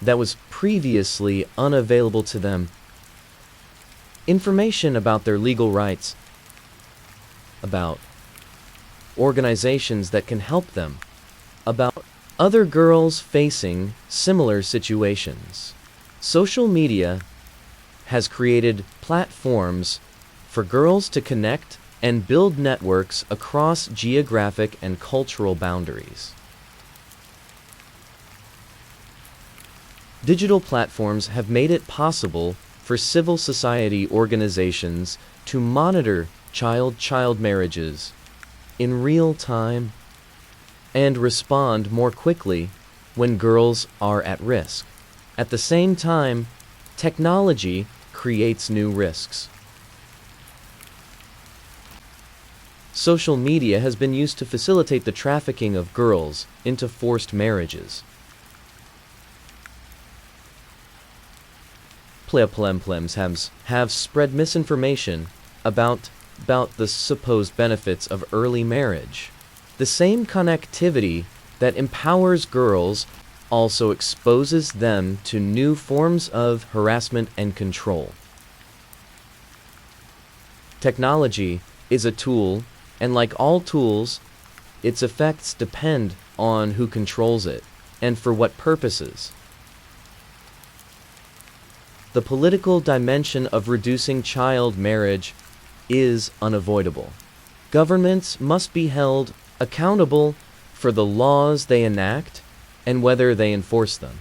that was previously unavailable to them. Information about their legal rights, about organizations that can help them, about other girls facing similar situations. Social media has created platforms for girls to connect and build networks across geographic and cultural boundaries. Digital platforms have made it possible for civil society organizations to monitor child marriages in real time and respond more quickly when girls are at risk. At the same time, technology creates new risks. Social media has been used to facilitate the trafficking of girls into forced marriages. Platforms have spread misinformation about the supposed benefits of early marriage. The same connectivity that empowers girls also exposes them to new forms of harassment and control. Technology is a tool, and like all tools, its effects depend on who controls it and for what purposes. The political dimension of reducing child marriage is unavoidable. Governments must be held accountable for the laws they enact and whether they enforce them.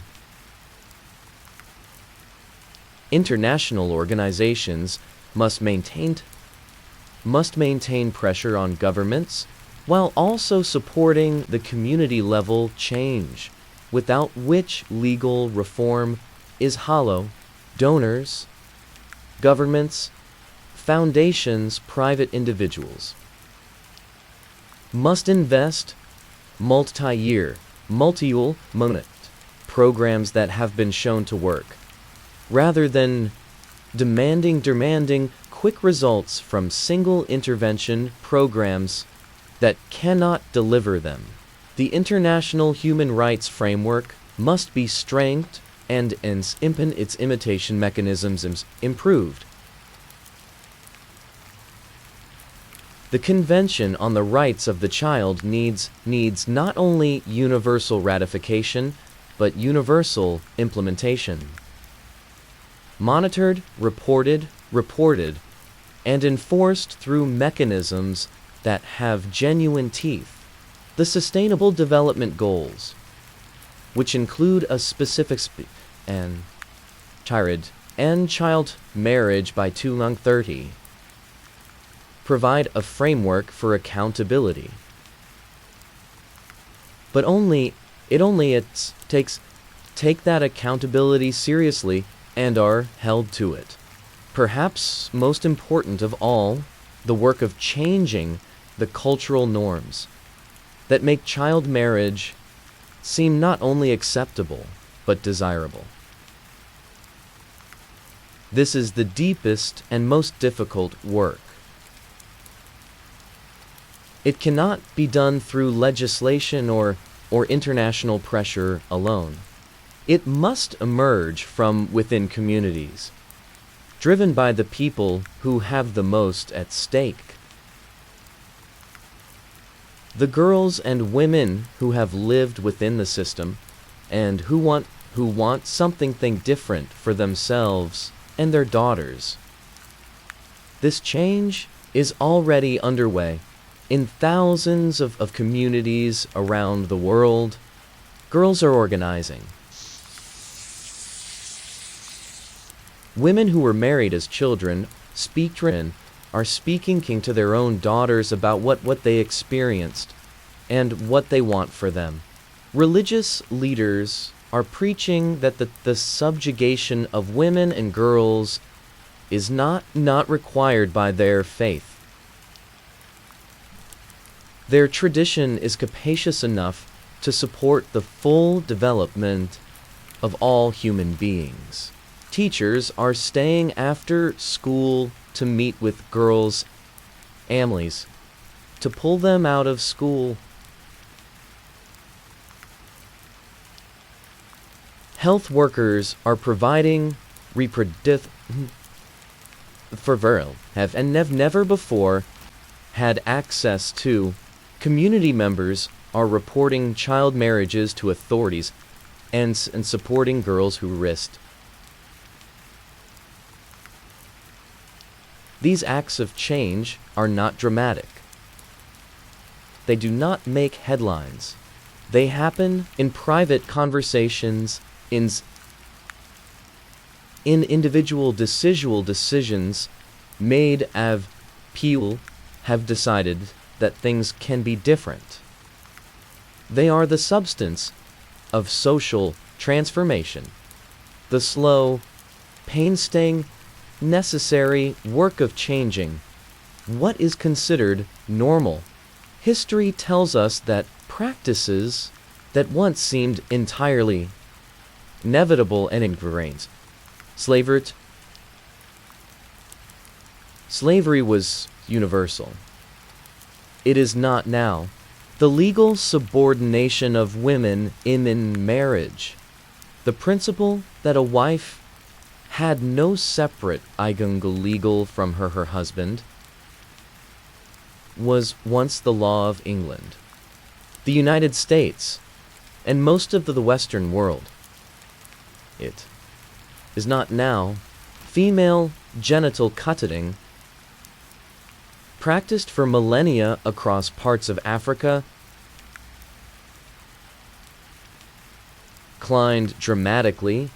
International organizations must maintain pressure on governments while also supporting the community-level change, without which legal reform is hollow. Donors, governments, foundations, private individuals must invest multi-year programs that have been shown to work, rather than demanding quick results from single intervention programs that cannot deliver them. The international human rights framework must be strengthened and its imitation mechanisms improved. The Convention on the Rights of the Child needs not only universal ratification, but universal implementation. Monitored, reported, and enforced through mechanisms that have genuine teeth. The Sustainable Development Goals, which include a specific and child marriage by 2030, provide a framework for accountability. But take that accountability seriously and are held to it. Perhaps most important of all, the work of changing the cultural norms that make child marriage seem not only acceptable, but desirable. This is the deepest and most difficult work. It cannot be done through legislation or international pressure alone. It must emerge from within communities, driven by the people who have the most at stake. The girls and women who have lived within the system and who want something different for themselves and their daughters. This change is already underway in thousands of communities around the world. Girls are organizing. Women who were married as children are speaking to their own daughters about what they experienced and what they want for them. Religious leaders are preaching that the subjugation of women and girls is not required by their faith. Their tradition is capacious enough to support the full development of all human beings. Teachers are staying after school to meet with girls' families, to pull them out of school. Health workers are providing reproductive fertile have and have never before had access to. Community members are reporting child marriages to authorities and supporting girls who risked. These acts of change are not dramatic. They do not make headlines. They happen in private conversations, in individual decisions made as people have decided that things can be different. They are the substance of social transformation, the slow, painstaking, necessary work of changing what is considered normal. History tells us that practices that once seemed entirely inevitable and ingrained. Slavery was universal. It is not now. The legal subordination of women in marriage. The principle that a wife had no separate legal from her husband was once the law of England, the United States, and most of the Western world. It is not now. Female genital cutting, practiced for millennia across parts of Africa, declined dramatically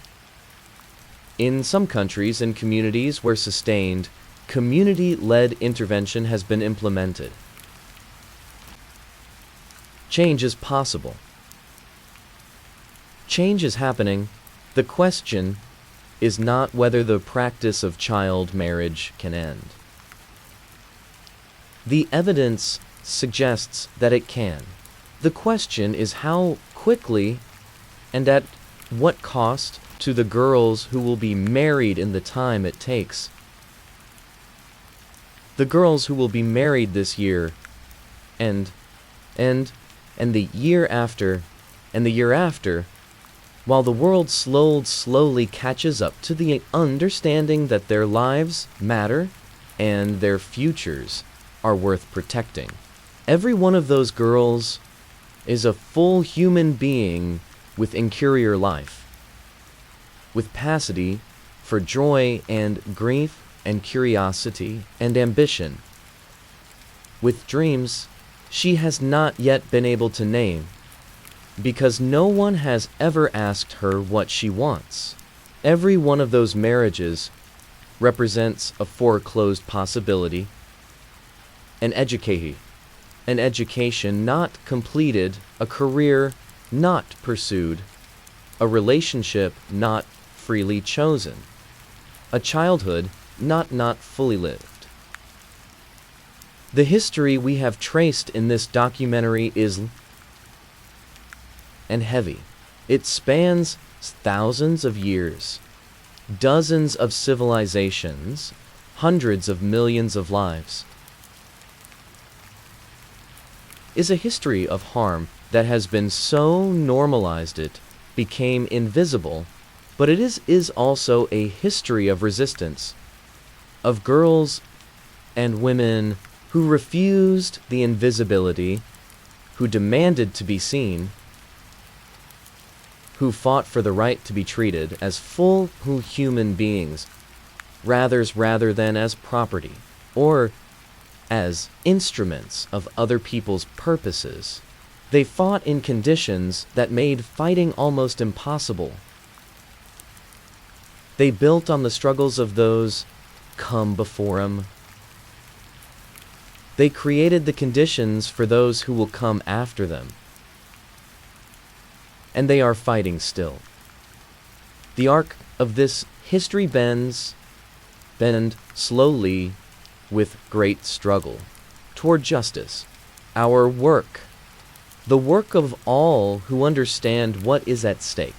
in some countries and communities where sustained community-led intervention has been implemented. Change is possible. Change is happening. The question is not whether the practice of child marriage can end. The evidence suggests that it can. The question is how quickly and at what cost to the girls who will be married in the time it takes. The girls who will be married this year and the year after and the year after, while the world slowly catches up to the understanding that their lives matter and their futures are worth protecting. Every one of those girls is a full human being with interior life, with capacity for joy and grief and curiosity and ambition, with dreams she has not yet been able to name, because no one has ever asked her what she wants. Every one of those marriages represents a foreclosed possibility, an education not completed, a career not pursued, a relationship not freely chosen, a childhood not fully lived. The history we have traced in this documentary is and heavy. It spans thousands of years, dozens of civilizations, hundreds of millions of lives. Is a history of harm that has been so normalized it became invisible, but it is also a history of resistance, of girls and women who refused the invisibility, who demanded to be seen, who fought for the right to be treated as full human beings, rather than as property, or as instruments of other people's purposes. They fought in conditions that made fighting almost impossible. They built on the struggles of those come before them. They created the conditions for those who will come after them. And they are fighting still. The arc of this history bend slowly with great struggle toward justice. Our work, the work of all who understand what is at stake,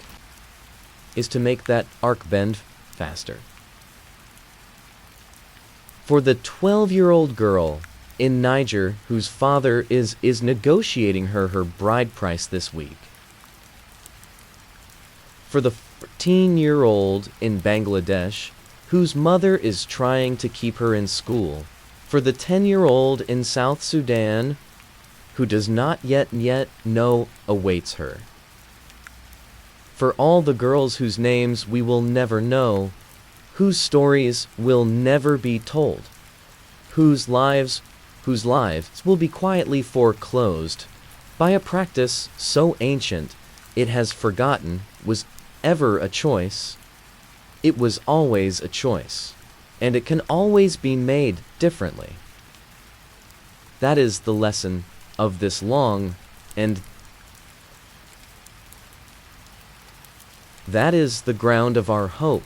is to make that arc bend faster. For the 12-year-old girl in Niger whose father is negotiating her bride price this week. For the 14-year-old in Bangladesh whose mother is trying to keep her in school. For the 10-year-old in South Sudan who does not yet know awaits her. For all the girls whose names we will never know, whose stories will never be told, whose lives will be quietly foreclosed by a practice so ancient it has forgotten was ever a choice. It was always a choice, and it can always be made differently. That is the lesson of this long, and that is the ground of our hope.